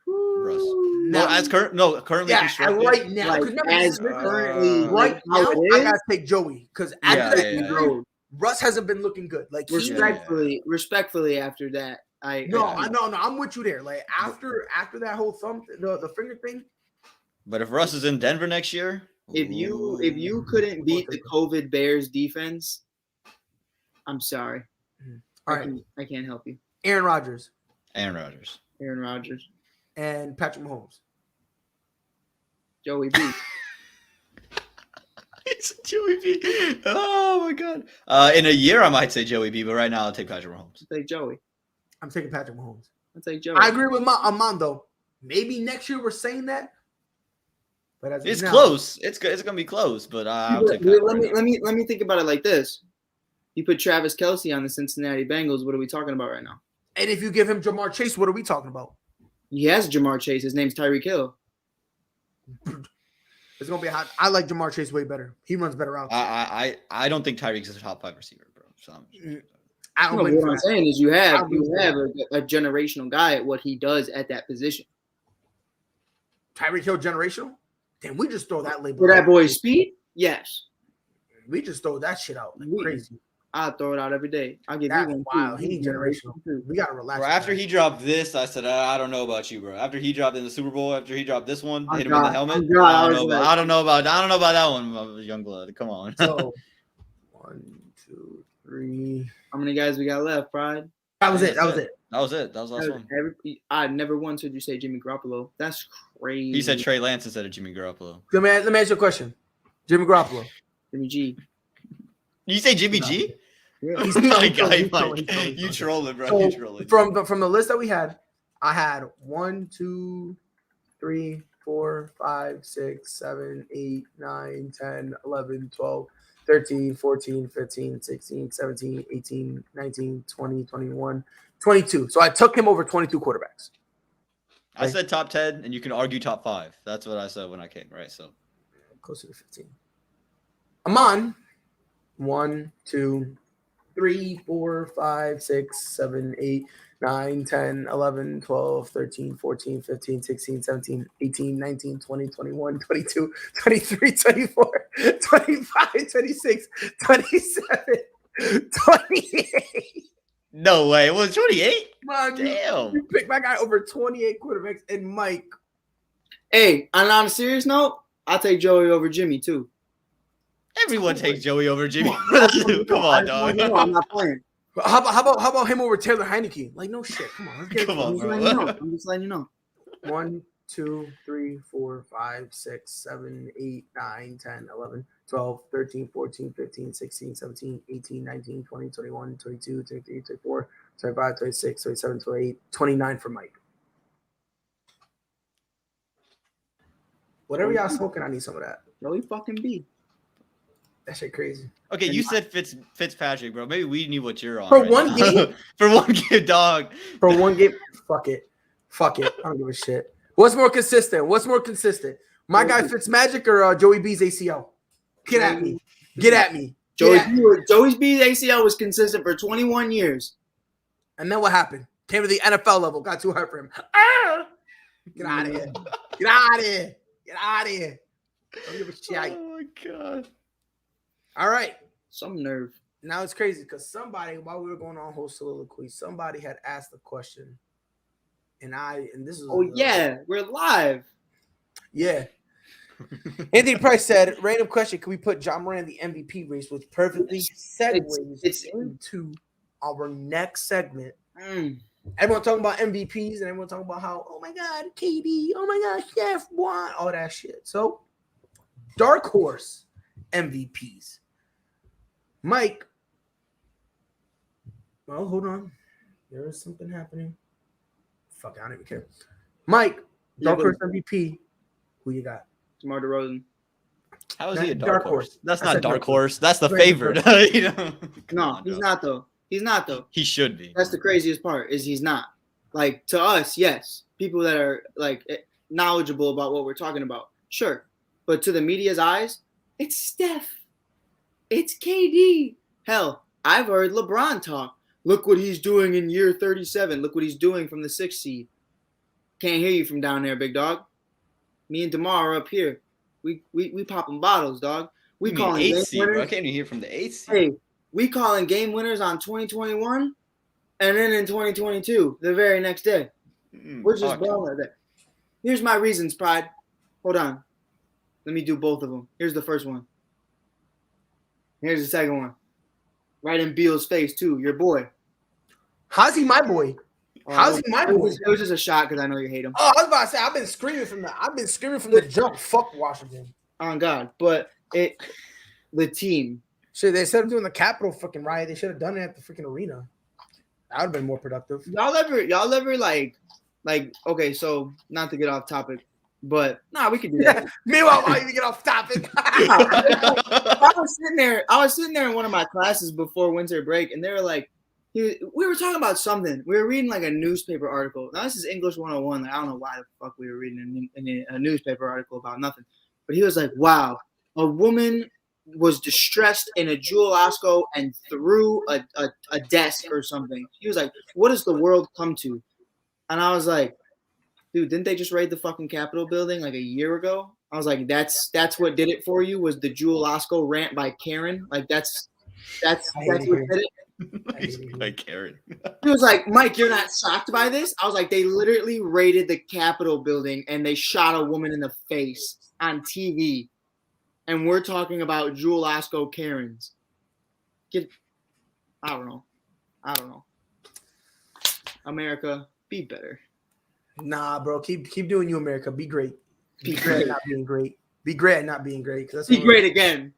Russ. No. Well, currently Yeah, constructed. right now. Like, 'cause remember, as this is currently, right how now, it I is, gotta take Joey because Yeah, after that yeah, yeah. injury, Russ hasn't been looking good. Like respectfully, after that, no, I'm with you there. Like after that whole thumb, the finger thing. But if Russ is in Denver next year, if you couldn't beat the COVID Bears defense, I'm sorry. All right, I can't help you. Aaron Rodgers Aaron Rodgers. and Patrick Mahomes. Joey B. It's Joey B. Oh my god. In a year, I might say Joey B, but right now I'll take Patrick Mahomes. I'll take Joey. I'm taking Patrick Mahomes. I'll take Joey. I agree with Amon though. Maybe next year we're saying that, but as It's now, close. It's gonna be close, but I'll take Patrick. Let me think about it like this. You put Travis Kelce on the Cincinnati Bengals. What are we talking about right now? And if you give him Jamar Chase, what are we talking about? He has Jamar Chase. His name's Tyreek Hill. It's gonna be hot. I like Jamar Chase way better. He runs better routes. I don't think Tyreek's a top 5 receiver, bro. So I don't What I'm saying is you have that. a generational guy at what he does at that position. Tyreek Hill generational. Then we just throw that label. For that boy's speed, yes. We just throw that shit out like crazy. I'll throw it out every day. I'll give That's you one. wild. He generational. We gotta relax. Bro, after he dropped this, I said, I don't know about you, bro. After he dropped in the Super Bowl, after he dropped this one, hit him in the helmet. I don't know about that one, young blood. Come on. So 1, 2, 3. How many guys we got left, Pride? That was it. That was the last one. I never once heard you say Jimmy Garoppolo. That's crazy. He said Trey Lance instead of Jimmy Garoppolo. Let me ask you a question. Jimmy Garoppolo. Jimmy G. You say Jimmy G? Yeah. He's You trolling, bro. So, You trolling. From the list that we had, I had 1, 2, 3, 4, 5, 6, 7, 8, 9, 10, 11, 12, 13, 14, 15, 16, 17, 18, 19, 20, 21, 22. So I took him over 22 quarterbacks. I said top 10, and you can argue top 5. That's what I said when I came, right? So closer to 15. Amon, 1, 2, 3, 4, 5, 6, 7, 8, 9, 10, 11, 12, 13, 14, 15, 16, 17, 18, 19, 20, 21, 22, 23, 24, 25, 26, 27, 28. no way. It was 28? Man, Damn. you picked my guy over 28 quarterbacks and Mike. Hey, and on a serious note, I'll take Joey over Jimmy too. Everyone takes Joey over Jimmy. Come on, dog. No, I'm not playing. How about him over Taylor Heineke? Like, no shit. Come on. Let's get Come on, bro. I'm just letting you know. 1, 2, 3, 4, 5, 6, 7, 8, 9, 10, 11, 12, 13, 14, 15, 16, 17, 18, 19, 20, 21, 22, 23, 24, 25, 26, 27, 28, 29 for Mike. Whatever y'all smoking, I need some of that. Joey fucking B. That shit crazy. Okay, you said Fitzpatrick, bro. Maybe we knew what you're on. For right one now. game? For one game, dog. For one game, fuck it. I don't give a shit. What's more consistent? My guy Fitzmagic or Joey B's ACL? Get at me. Joey B's ACL was consistent for 21 years. And then what happened? Came to the NFL level. Got too hurt for him. Ah! Get out of here. Don't give a shit. Oh, my God. All right. Some nerve. Now it's crazy because somebody, while we were going on whole soliloquy, somebody had asked a question. And this is. Oh, yeah. We're live. Yeah. Anthony Price said, random question. Can we put John Moran in the MVP race, which perfectly segues into our next segment? Everyone talking about MVPs and everyone talking about how, oh my God, KD, oh my God, Chef, what? All that shit. So, dark horse MVPs. Mike. Well, hold on. There is something happening. Fuck, I don't even care. Mike, dark horse MVP. Who you got? DeMar DeRozan. How is he a dark horse? That's not dark horse. That's the favorite. You know? No, he's not though. He should be. That's the craziest part is he's not. Like, to us, yes. People that are like knowledgeable about what we're talking about. Sure. But to the media's eyes, it's Steph. It's KD. Hell, I've heard LeBron talk. Look what he's doing in year 37. Look what he's doing from the 6th seed. Can't hear you from down there, big dog. Me and DeMar are up here. We popping bottles, dog. We You mean calling game 8th seed, bro. I winners. can't even hear from the 8th seed. Hey, we calling game winners on 2021, and then in 2022, the very next day. We're just balling like that. Here's my reasons, Pride. Hold on. Let me do both of them. Here's the first one. Here's the second one. Right in Beal's face, too. Your boy. How's he my boy? How's he my boy? It was just a shot because I know you hate him. Oh, I was about to say I've been screaming from the jump. Fuck Washington. On God. But the team. Shit, they said doing the Capitol fucking riot. They should have done it at the freaking arena. That would have been more productive. Y'all ever like okay, so not to get off topic, but we could do that. Meanwhile, why you get off topic? I was sitting there in one of my classes before winter break, and they were like, we were talking about something. We were reading like a newspaper article. Now this is English 101. Like, I don't know why the fuck we were reading a newspaper article about nothing. But he was like, wow, a woman was distressed in a Jewel Osco and threw a desk or something. He was like, what does the world come to? And I was like, dude, didn't they just raid the fucking Capitol building like a year ago? I was like, that's what did it for you was the Jewel Osco rant by Karen. Like that's what did it. By Karen. He was like, Mike, you're not shocked by this? I was like, they literally raided the Capitol building and they shot a woman in the face on TV. And we're talking about Jewel Osco Karens. I don't know. America, be better. Nah, bro. Keep doing you, America. Be great. Be great at not being great. Be great at not being great. Be great again.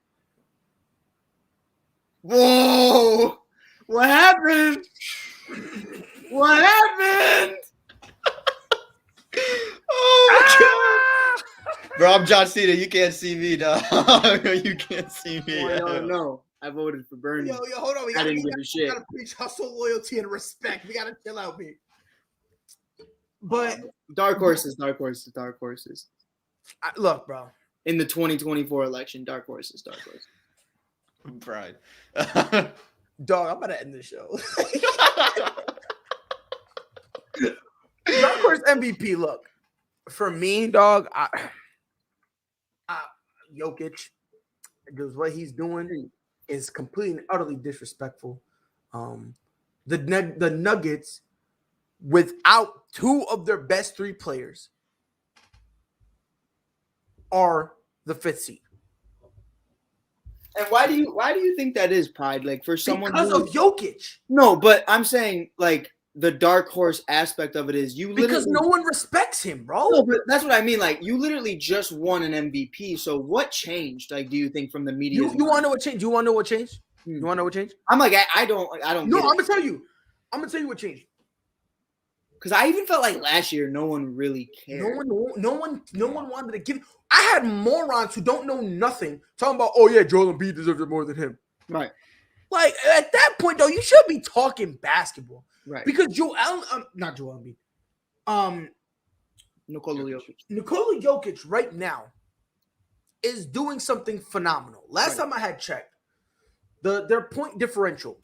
Whoa! What happened? What happened? Oh my God. Bro, I'm John Cena. You can't see me, dog. You can't see me. No. I voted for Bernie. Yo, hold on. We didn't give a shit. We gotta preach hustle, loyalty, and respect. We gotta chill out, man. But dark horses. Look, bro. In the 2024 election, dark horses. Pride. Dog, I'm about to end this show. Dark horse MVP. Look, for me, dog. Jokic, because what he's doing is completely and utterly disrespectful. The Nuggets, without two of their best three players, are the 5th seed. And why do you think that is, Pride? Like for someone because of Jokic. No, but I'm saying like the dark horse aspect of it is because no one respects him, bro. No, but that's what I mean. Like you literally just won an MVP. So what changed? Like, do you think from the media? You want to know what changed? You want to know what changed? You want to know what changed? I'm like I don't. No, I'm gonna tell you. I'm gonna tell you what changed. Because I even felt like last year no one really cared. No one wanted to give. I had morons who don't know nothing talking about, oh yeah, Joel Embiid deserves it more than him. Right. Like at that point though, you should be talking basketball. Right. Because not Joel Embiid. Nikola Jokic. Nikola Jokic right now is doing something phenomenal. Last time I had checked, their point differential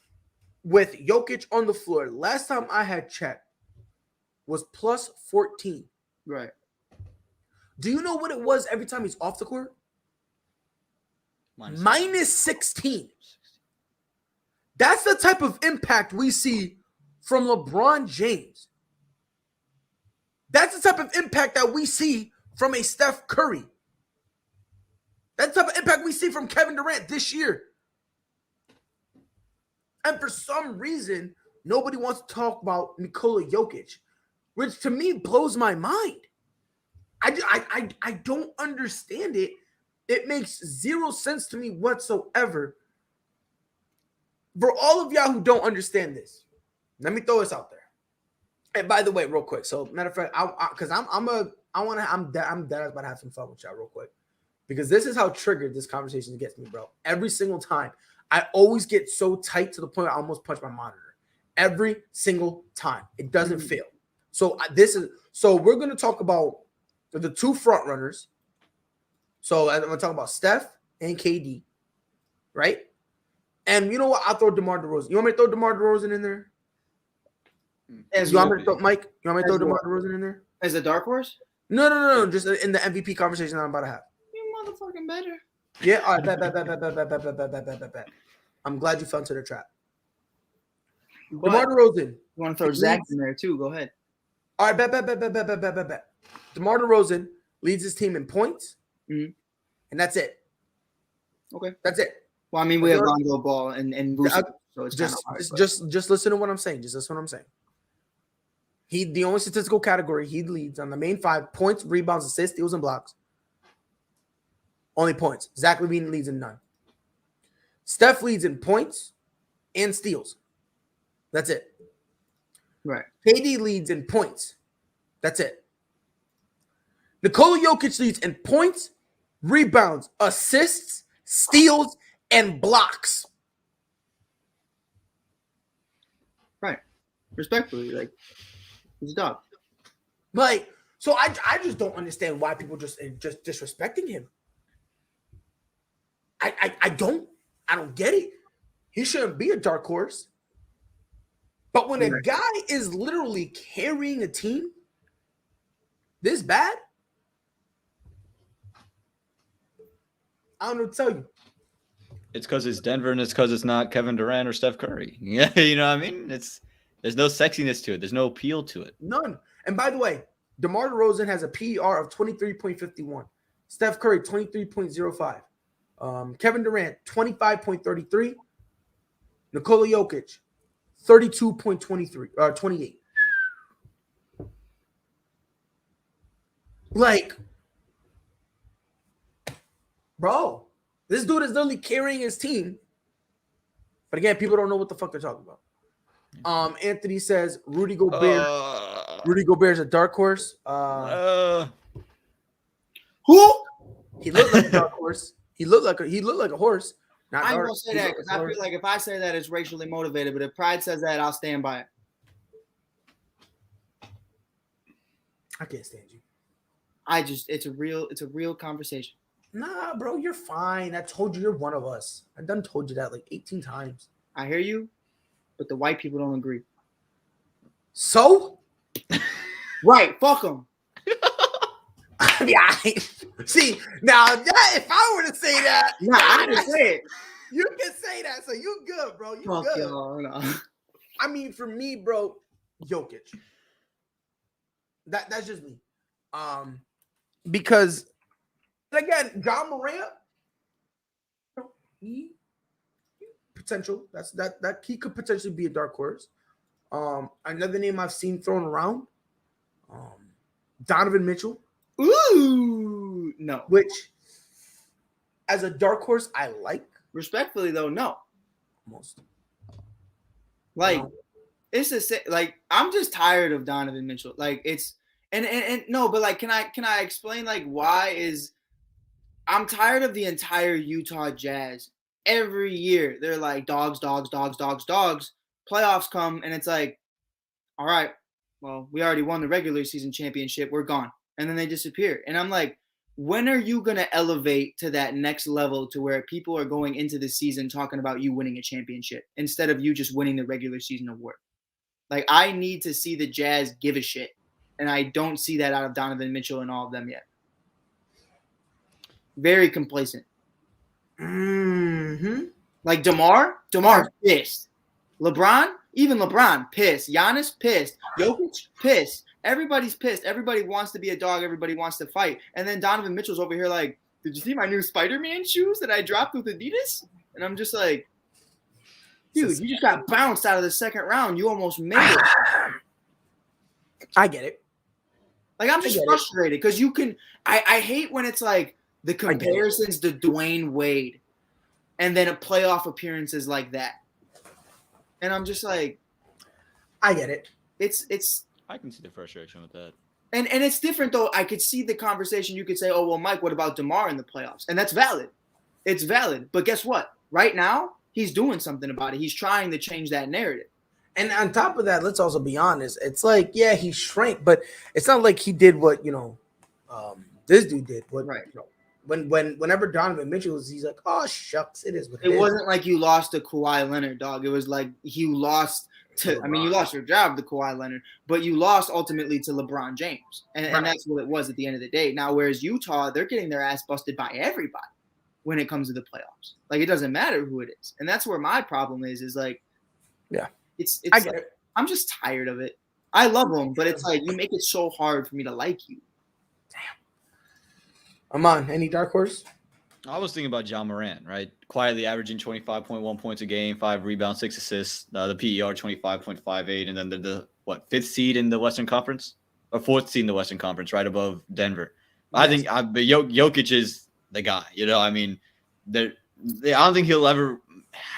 with Jokic on the floor, last time I had checked, was plus 14. Right. Do you know what it was every time he's off the court? Minus 16. That's the type of impact we see from LeBron James. That's the type of impact that we see from a Steph Curry. That's the type of impact we see from Kevin Durant this year. And for some reason, nobody wants to talk about Nikola Jokic, which to me blows my mind. I don't understand it. It makes zero sense to me whatsoever. For all of y'all who don't understand this, let me throw this out there. And by the way, real quick. So, matter of fact, I'm dead about to have some fun with y'all real quick, because this is how triggered this conversation gets me, bro. Every single time, I always get so tight to the point where I almost punch my monitor. Every single time, it doesn't fail. So we're gonna talk about the two front runners. So I'm gonna talk about Steph and KD, right? And you know what? I'll throw DeMar DeRozan. You want me to throw DeMar DeRozan in there? You want me to throw DeMar DeRozan in there? As a dark horse? No. Just in the MVP conversation that I'm about to have. You motherfucking better. Yeah, all right, bet. I'm glad you fell into the trap. DeMar DeRozan. You want to throw Zach in there too? Go ahead. All right, bet. DeMar DeRozan leads his team in points, and that's it. Okay. That's it. Well, I mean, we have Lonzo Ball and Vucevic, so it's just listen to what I'm saying. Just listen to what I'm saying. The only statistical category he leads on the main 5: points, rebounds, assists, steals, and blocks. Only points. Zach LaVine leads in none. Steph leads in points and steals. That's it. Right. KD leads in points. That's it. Nikola Jokic leads in points, rebounds, assists, steals, and blocks. Right. Respectfully, like, he's a dog. Like, so I just don't understand why people just disrespecting him. I don't get it. He shouldn't be a dark horse. But when a guy is literally carrying a team this bad, I don't know what to tell you. It's because it's Denver, and it's because it's not Kevin Durant or Steph Curry. Yeah, you know what I mean? There's no sexiness to it. There's no appeal to it. None. And by the way, DeMar DeRozan has a PER of 23.51. Steph Curry, 23.05. Kevin Durant, 25.33. Nikola Jokic, 32.23 28. Like, bro, this dude is literally carrying his team. But again, people don't know what the fuck they're talking about. Anthony says Rudy Gobert. Rudy Gobert is a dark horse. Who? He looked like a dark horse. He looked like a horse. Not I ain't dark. gonna say that because I feel like if I say that, it's racially motivated. But if Pride says that, I'll stand by it. I can't stand you. It's a real conversation. Nah, bro, you're fine. I told you you're one of us. I done told you that like 18 times. I hear you, but the white people don't agree. So? Right, fuck them. I mean, see, now if I were to say that, nah, I didn't say it. You can say that, so you good, bro. You Fuck good. y'all, no. I mean, for me, bro, Jokic. That's just me. Because again, John Morant, he potential. That he could potentially be a dark horse. Another name I've seen thrown around, Donovan Mitchell. Ooh, no. Which, as a dark horse, I like. Respectfully, though, no. Most. Like, No. it's just like I'm just tired of Donovan Mitchell. Like, it's and no, but like, can I explain like why is I'm tired of the entire Utah Jazz. Every year they're like dogs. Playoffs come and it's like, all right, well, we already won the regular season championship. We're gone. And then they disappear. And I'm like, when are you going to elevate to that next level to where people are going into the season talking about you winning a championship instead of you just winning the regular season award? Like, I need to see the Jazz give a shit. And I don't see that out of Donovan Mitchell and all of them yet. Very complacent. Mm-hmm. Like DeMar's pissed. Even LeBron, pissed. Giannis, pissed. Jokic, pissed. Everybody's pissed. Everybody wants to be a dog. Everybody wants to fight. And then Donovan Mitchell's over here like, did you see my new Spider-Man shoes that I dropped with Adidas? And I'm just like, dude, you just got bounced out of the second round. You almost made it. I get it. Like, I'm just frustrated because you can – I hate when it's like the comparisons to Dwayne Wade and then a playoff appearances like that. And I'm just like – I get it. It's I can see the frustration with that. And it's different, though. I could see the conversation. You could say, oh, well, Mike, what about DeMar in the playoffs? And that's valid. It's valid. But guess what? Right now, he's doing something about it. He's trying to change that narrative. And on top of that, let's also be honest. It's like, yeah, he shrank, but it's not like he did what, this dude did. What whenever Donovan Mitchell was, he's like, oh shucks, it is what It wasn't like you lost to Kawhi Leonard, dog. It was like you lost to. I mean, you lost your job to Kawhi Leonard, but you lost ultimately to LeBron James, and that's what it was at the end of the day. Now, whereas Utah, they're getting their ass busted by everybody when it comes to the playoffs. Like it doesn't matter who it is, and that's where my problem is like, yeah, it's I get it. I'm just tired of it. I love them, but it's like you make it so hard for me to like you. I'm on. Any dark horse? I was thinking about John Morant, right? Quietly averaging 25.1 points a game, 5 rebounds, 6 assists. The PER 25.58, and then the fifth seed in the Western Conference or fourth seed in the Western Conference, right above Denver. Yes. I think Jokic is the guy. You know, I mean, I don't think he'll ever.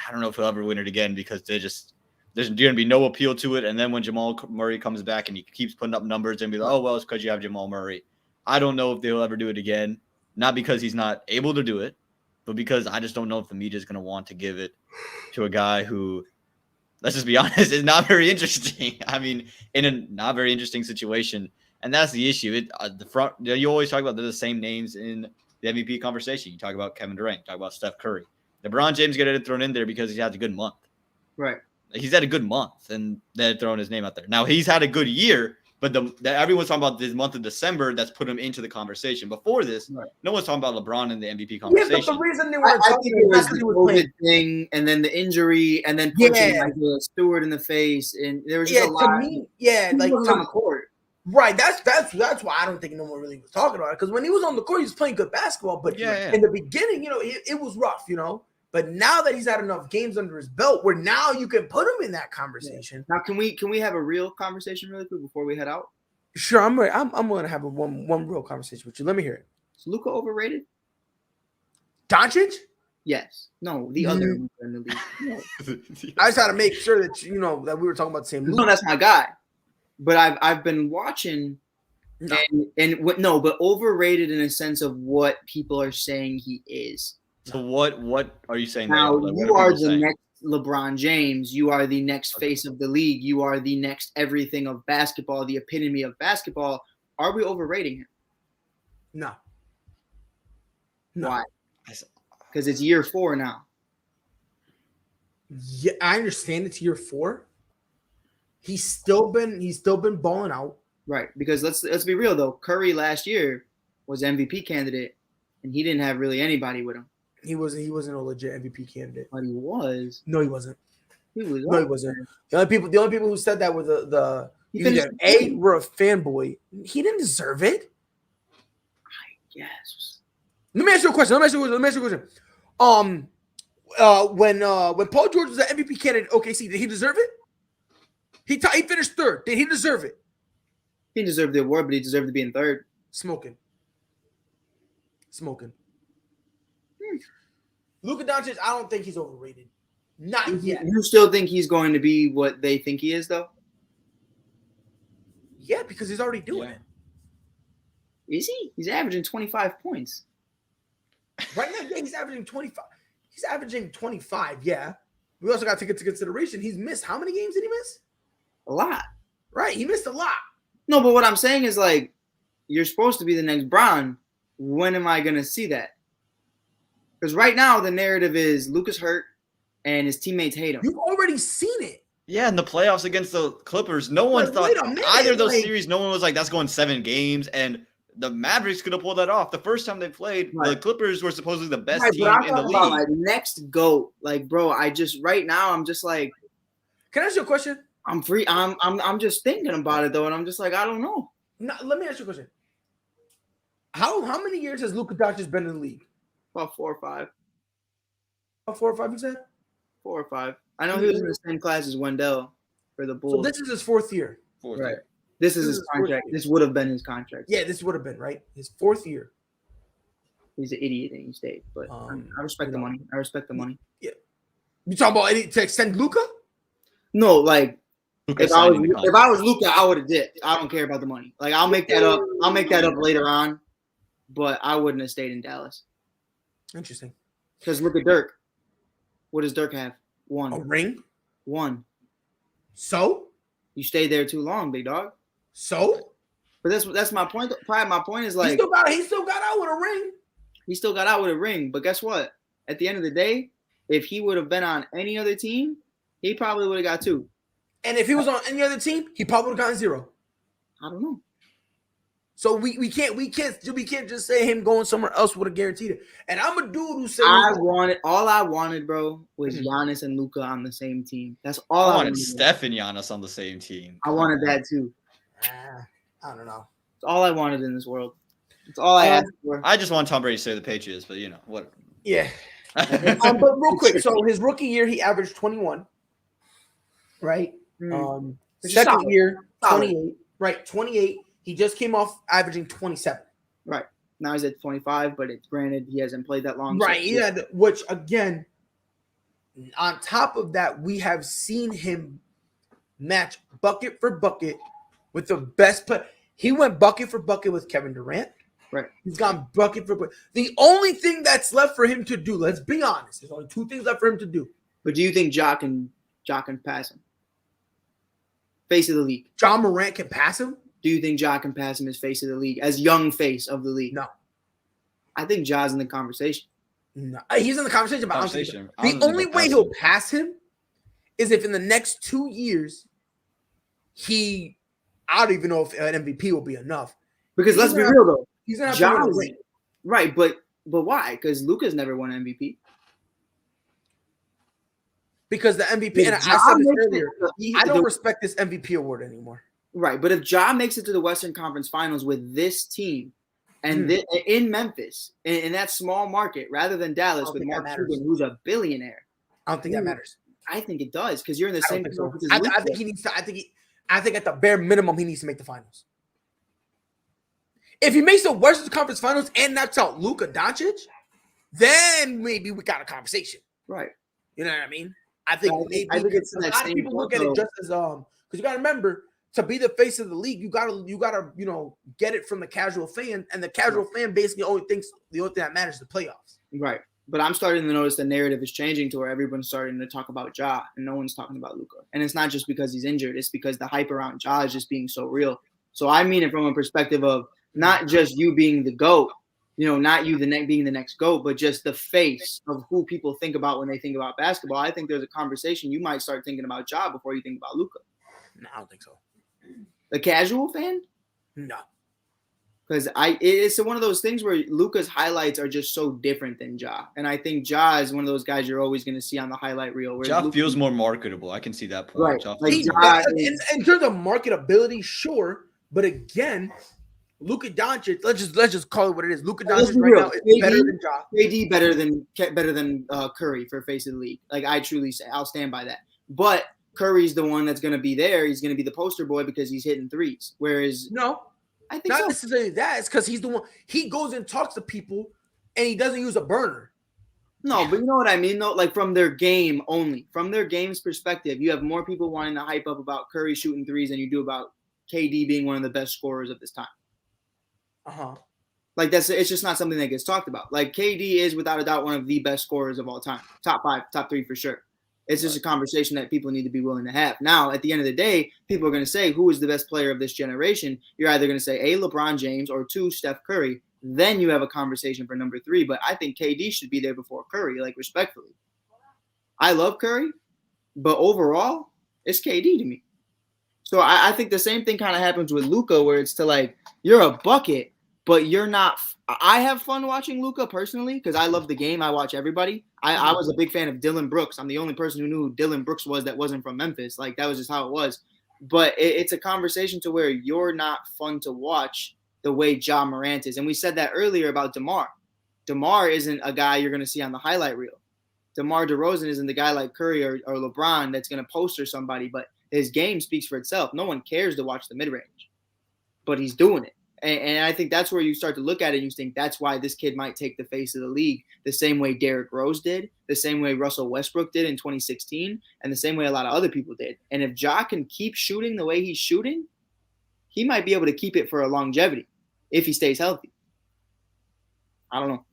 I don't know if he'll ever win it again because there's going to be no appeal to it. And then when Jamal Murray comes back and he keeps putting up numbers and be like, oh well, it's because you have Jamal Murray. I don't know if they'll ever do it again. Not because he's not able to do it, but because I just don't know if the media is going to want to give it to a guy who, let's just be honest, is not very interesting. I mean, in a not very interesting situation. And that's the issue. You always talk about the same names in the MVP conversation. You talk about Kevin Durant, you talk about Steph Curry. LeBron James got it thrown in there because he had a good month. Right. He's had a good month, and they're throwing his name out there. Now, he's had a good year, but everyone's talking about this month of December that's put him into the conversation. Before this, no one's talking about LeBron in the MVP conversation. Yeah, but the reason they were talking it was the COVID thing, and then the injury, and then punching Isaiah Stewart in the face, and there was just a lot. To me, like on the court. Right, that's why I don't think no one really was talking about it, because when he was on the court, he was playing good basketball. But in the beginning, it was rough, But now that he's had enough games under his belt, where now you can put him in that conversation. Now, can we have a real conversation really quick before we head out? Sure, I'm going to have one real conversation with you. Let me hear it. Is Luka overrated? Doncic? Yes. No, the other Luka in the league. No. I just had to make sure that that we were talking about the same Luka. No, that's my guy. But I've been watching, but overrated in a sense of what people are saying he is. So what are you saying? Now you are the next LeBron James. You are the next face of the league. You are the next everything of basketball, the epitome of basketball. Are we overrating him? No. Why? Because it's year 4 now. Yeah, I understand it's year 4. He's still been balling out. Right. Because let's be real though. Curry last year was MVP candidate, and he didn't have really anybody with him. He wasn't a legit MVP candidate. But he was. No, he wasn't. He was. No, he wasn't. The only people who said that were the were a fanboy. He didn't deserve it. I guess. Let me ask you a question. When Paul George was an MVP candidate, OKC, did he deserve it? He finished 3rd. Did he deserve it? He deserved the award, but he deserved to be in 3rd. Smoking. Luka Doncic, I don't think he's overrated. Not yet. You still think he's going to be what they think he is, though? Yeah, because he's already doing it. Is he? He's averaging 25 points. Right now, yeah, he's averaging 25. He's averaging 25, yeah. We also got to take into consideration he's missed. How many games did he miss? A lot. Right, he missed a lot. No, but what I'm saying is, like, you're supposed to be the next Bron. When am I going to see that? Because right now, the narrative is Luka's hurt and his teammates hate him. You've already seen it. Yeah, in the playoffs against the Clippers, no one thought either of those series, no one was like, that's going 7 games. And the Mavericks could have pulled that off. The first time they played, the Clippers were supposedly the best team in the league. About, like, next GOAT. Like, bro, right now, I'm just like. Can I ask you a question? I'm free. I'm just thinking about it, though. And I'm just like, I don't know. No, let me ask you a question. How many years has Luka Doncic been in the league? About 4 or 5. About 4 or 5, you said? 4 or 5. I know he was in the same class as Wendell for the Bulls. So this is his 4th year. Right. This is his contract. This would have been his contract. Yeah, this would have been, right? His 4th year. He's an idiot and he stayed. But I respect the money. Yeah. You talking about to extend Luka? No, like if I was Luka, I would have dipped. I don't care about the money. Like I'll make that up. I'll make that up later on. But I wouldn't have stayed in Dallas. Interesting. Because look at Dirk. What does Dirk have? 1. A ring? 1. So? You stayed there too long, big dog. So? But that's my point. Probably my point is like he still got out with a ring. He still got out with a ring. But guess what? At the end of the day, if he would have been on any other team, he probably would have got 2. And if he was on any other team, he probably would have gotten 0. I don't know. So we can't just say him going somewhere else would have guaranteed it. And I'm a dude who said all I wanted, bro, was Giannis and Luka on the same team. That's all I wanted. Steph and Giannis on the same team. I wanted that too. I don't know. It's all I wanted in this world. It's all I asked for. I just want Tom Brady to stay with the Patriots, but what? Yeah. But real quick, so his rookie year he averaged 21. Right? Second year, 28. Right, 28. He just came off averaging 27. Right. Now he's at 25, but it's granted he hasn't played that long. Right. So yeah. Which again, on top of that, we have seen him match bucket for bucket with the best player. He went bucket for bucket with Kevin Durant. Right. He's gone bucket for bucket. The only thing that's left for him to do, let's be honest, there's only 2 things left for him to do. But do you think Ja can pass him? Face of the league. Ja Morant can pass him? Do you think Ja can pass him as face of the league, as young face of the league? No. I think Ja's in the conversation. No. He's in the conversation, but the only way he'll pass him is if in the next 2 years, I don't even know if an MVP will be enough. Because let's be real, though. He's going to have to win. Right, but why? Because Luka's never won MVP. Because the MVP, and I said this earlier, I don't respect this MVP award anymore. Right, but if Ja makes it to the Western Conference Finals with this team and in Memphis, in that small market, rather than Dallas with Mark Cuban, who's a billionaire, I don't think that matters. I think it does because you're in the same. So. I think he needs to. I think at the bare minimum he needs to make the finals. If he makes the Western Conference Finals and knocks out Luka Doncic, then maybe we got a conversation. Right. You know what I mean? I think maybe I think it's a lot of people look at it just as because you got to remember. To be the face of the league, you gotta get it from the casual fan, and the casual fan basically only thinks the only thing that matters is the playoffs. Right. But I'm starting to notice the narrative is changing to where everyone's starting to talk about Ja and no one's talking about Luka. And it's not just because he's injured; it's because the hype around Ja is just being so real. So I mean it from a perspective of not just you being the GOAT, not you being the next GOAT, but just the face of who people think about when they think about basketball. I think there's a conversation you might start thinking about Ja before you think about Luka. No, I don't think so. A casual fan? No. Because it's one of those things where Luka's highlights are just so different than Ja. And I think Ja is one of those guys you're always going to see on the highlight reel. Ja feels more marketable. I can see that point. Right. In terms of marketability, sure. But again, Luka Doncic, let's just call it what it is. Luka Doncic right now is better than Ja. KD better than Curry for face of the league. Like I truly say, I'll stand by that. But Curry's the one that's going to be there. He's going to be the poster boy because he's hitting threes. Whereas I think not necessarily that. It's because he's the one. He goes and talks to people, and he doesn't use a burner. No, but you know what I mean, though? Like from their game only. From their game's perspective, you have more people wanting to hype up about Curry shooting threes than you do about KD being one of the best scorers of this time. Like it's just not something that gets talked about. Like KD is without a doubt one of the best scorers of all time. Top 5, top 3 for sure. It's just a conversation that people need to be willing to have. Now, at the end of the day, people are going to say, who is the best player of this generation? You're either going to say A, LeBron James, or 2, Steph Curry. Then you have a conversation for number 3. But I think KD should be there before Curry, like respectfully. I love Curry, but overall, it's KD to me. So I think the same thing kind of happens with Luka, where it's to like, you're a bucket, but you're not. I have fun watching Luka personally because I love the game. I watch everybody. I was a big fan of Dylan Brooks. I'm the only person who knew who Dylan Brooks was that wasn't from Memphis. Like that was just how it was. But it's a conversation to where you're not fun to watch the way Ja Morant is. And we said that earlier about DeMar. DeMar isn't a guy you're going to see on the highlight reel. DeMar DeRozan isn't the guy like Curry or LeBron that's going to poster somebody, but his game speaks for itself. No one cares to watch the mid-range, but he's doing it. And I think that's where you start to look at it and you think that's why this kid might take the face of the league the same way Derrick Rose did, the same way Russell Westbrook did in 2016, and the same way a lot of other people did. And if Ja can keep shooting the way he's shooting, he might be able to keep it for a longevity if he stays healthy. I don't know.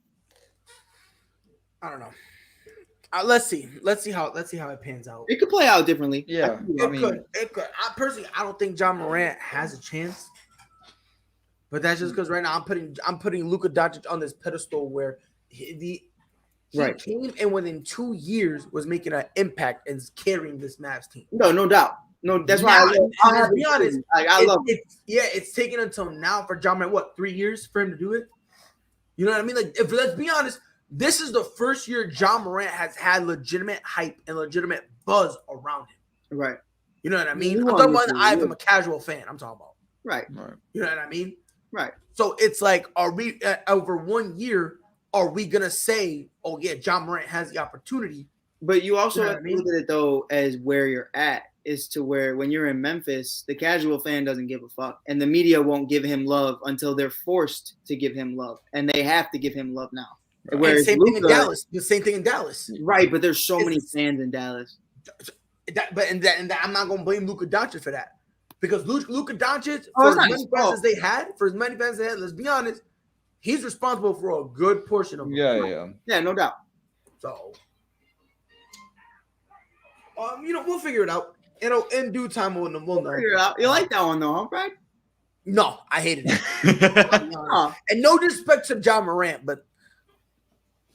Let's see how it pans out. It could play out differently. Yeah, it could. I personally don't think Ja Morant has a chance. But that's just because right now I'm putting Luka Doncic on this pedestal where he came and within 2 years was making an impact and carrying this Mavs team. No doubt. No, that's why I'll be honest. I love it. It's taken until now for Ja Morant, 3 years for him to do it? You know what I mean? Like, if let's be honest, this is the first year Ja Morant has had legitimate hype and legitimate buzz around him. Right. You know what I mean? I'm talking about I'm a casual fan. I'm talking about. Right. You know what I mean? Right. So it's like, are we over 1 year? Are we gonna say, "Oh yeah, Ja Morant has the opportunity"? But you also have to look at it though as where you're at. Is to where when you're in Memphis, the casual fan doesn't give a fuck, and the media won't give him love until they're forced to give him love, and they have to give him love now. Right. Whereas same thing in Dallas. The same thing in Dallas. Right, but there's so many fans in Dallas. I'm not gonna blame Luka Doncic for that because Luka Doncic, for as many fans as they had, let's be honest, he's responsible for a good portion of them. Yeah, no doubt. So, we'll figure it out. In due time, we'll know. Figure it out. You like that one though, huh, Brad? No, I hated it. And no disrespect to Ja Morant, but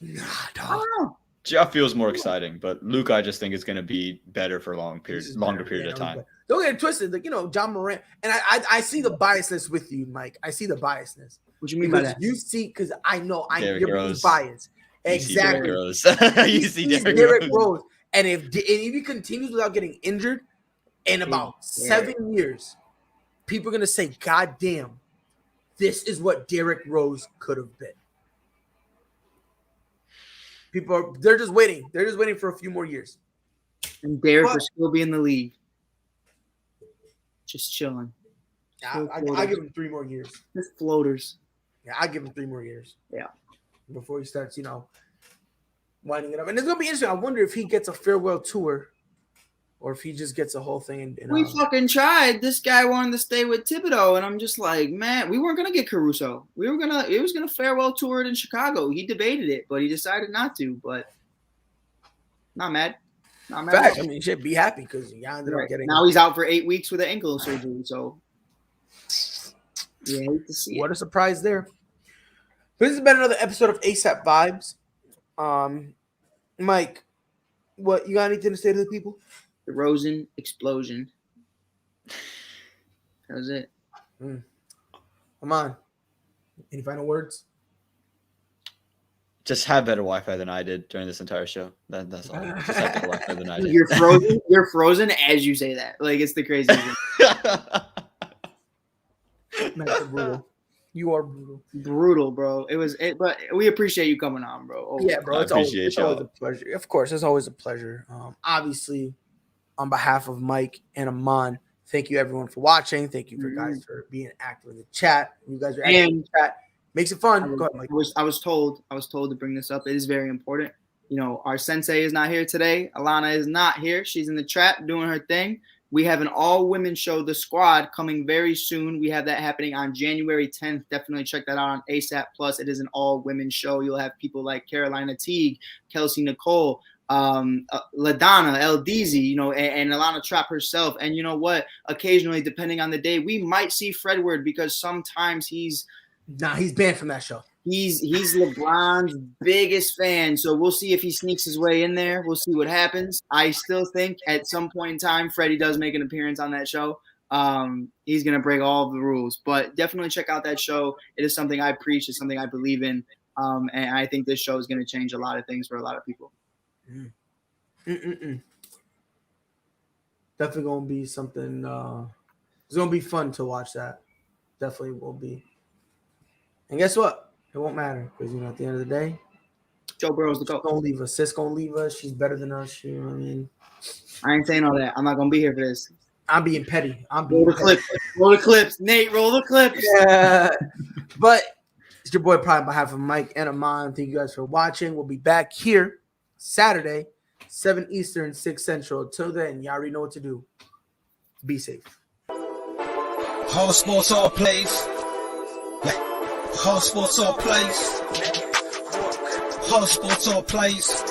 I don't know. Ja feels more exciting, but Luka I just think is going to be better for longer period of time. Don't get it twisted. Like, Ja Morant, and I see the biasness with you, Mike. I see the biasness. What you mean by that? You see, because I know Derrick you're Rose. biased. Exactly. You see Derrick Rose. And if he continues without getting injured in about 7 years, people are going to say, God damn, this is what Derrick Rose could have been. They're just waiting. They're just waiting for a few more years. And Derrick will still be in the league. Just chilling. I give him 3 more years. Just floaters. Yeah, I give him 3 more years. Yeah. Before he starts, winding it up. And it's going to be interesting. I wonder if he gets a farewell tour or if he just gets a whole thing. We fucking tried. This guy wanted to stay with Thibodeau, and I'm just like, man, we weren't going to get Caruso. It was going to farewell tour it in Chicago. He debated it, but he decided not to. But not mad. Fact. I mean, shit, be happy because he ended up getting. Now he's out for 8 weeks with an ankle surgery. So, yeah, hate to see what a surprise there. This has been another episode of ASAP Vibes. Mike, what you got anything to say to the people? The Rosen explosion. That was it. Come on. Any final words? Just have better Wi-Fi than I did during this entire show. That's all. Just have better Wi-Fi than I did. You're frozen. You're frozen as you say that. Like it's the craziest thing. Man, brutal. You are brutal, bro. But we appreciate you coming on, bro. Always. Yeah, bro. It's always a pleasure. Of course, it's always a pleasure. Obviously, on behalf of Mike and Aman, thank you everyone for watching. Thank you for guys for being active in the chat. You guys are active in the chat. Makes it fun. Go ahead, Mike. I was told to bring this up. It is very important. Our sensei is not here today. Alana is not here. She's in the chat doing her thing. We have an all-women show, The Squad, coming very soon. We have that happening on January 10th. Definitely check that out on ASAP Plus. It is an all-women show. You'll have people like Carolina Teague, Kelsey Nicole, LaDonna, LDZ, and Alana Trapp herself. And you know what? Occasionally, depending on the day, we might see Fredward because sometimes he's banned from that show. He's LeBron's biggest fan, so we'll see if he sneaks his way in there. We'll see what happens. I still think at some point in time, Freddie does make an appearance on that show. He's going to break all of the rules, but definitely check out that show. It is something I preach. It's something I believe in, and I think this show is going to change a lot of things for a lot of people. Definitely going to be something. It's going to be fun to watch that. Definitely will be. And guess what? It won't matter because, at the end of the day, Joe Burrow's the GOAT. Gonna leave us. Sis gonna leave us. She's better than us. You know what I mean? I ain't saying all that. I'm not gonna be here for this. I'm being petty. Roll the clips. Nate, roll the clips. Yeah. But it's your boy Pride on behalf of Mike and Aman. Thank you guys for watching. We'll be back here Saturday, 7 Eastern, 6 Central. Until then, y'all already know what to do. Be safe. Whole sports all plays. Whole sports all plays. Whole sports all plays.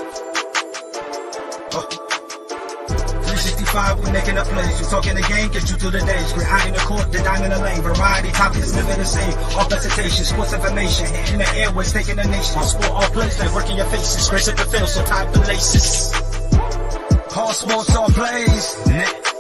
365, we making up plays. We talking the game, get you through the days. We're high in the court, the dime in the lane. Variety topics, living the same. All presentation, sports information. Hitting the airways, taking the nation. All sport, all plays, like working your faces. Grace at the field, so tie the laces. All sports, all plays.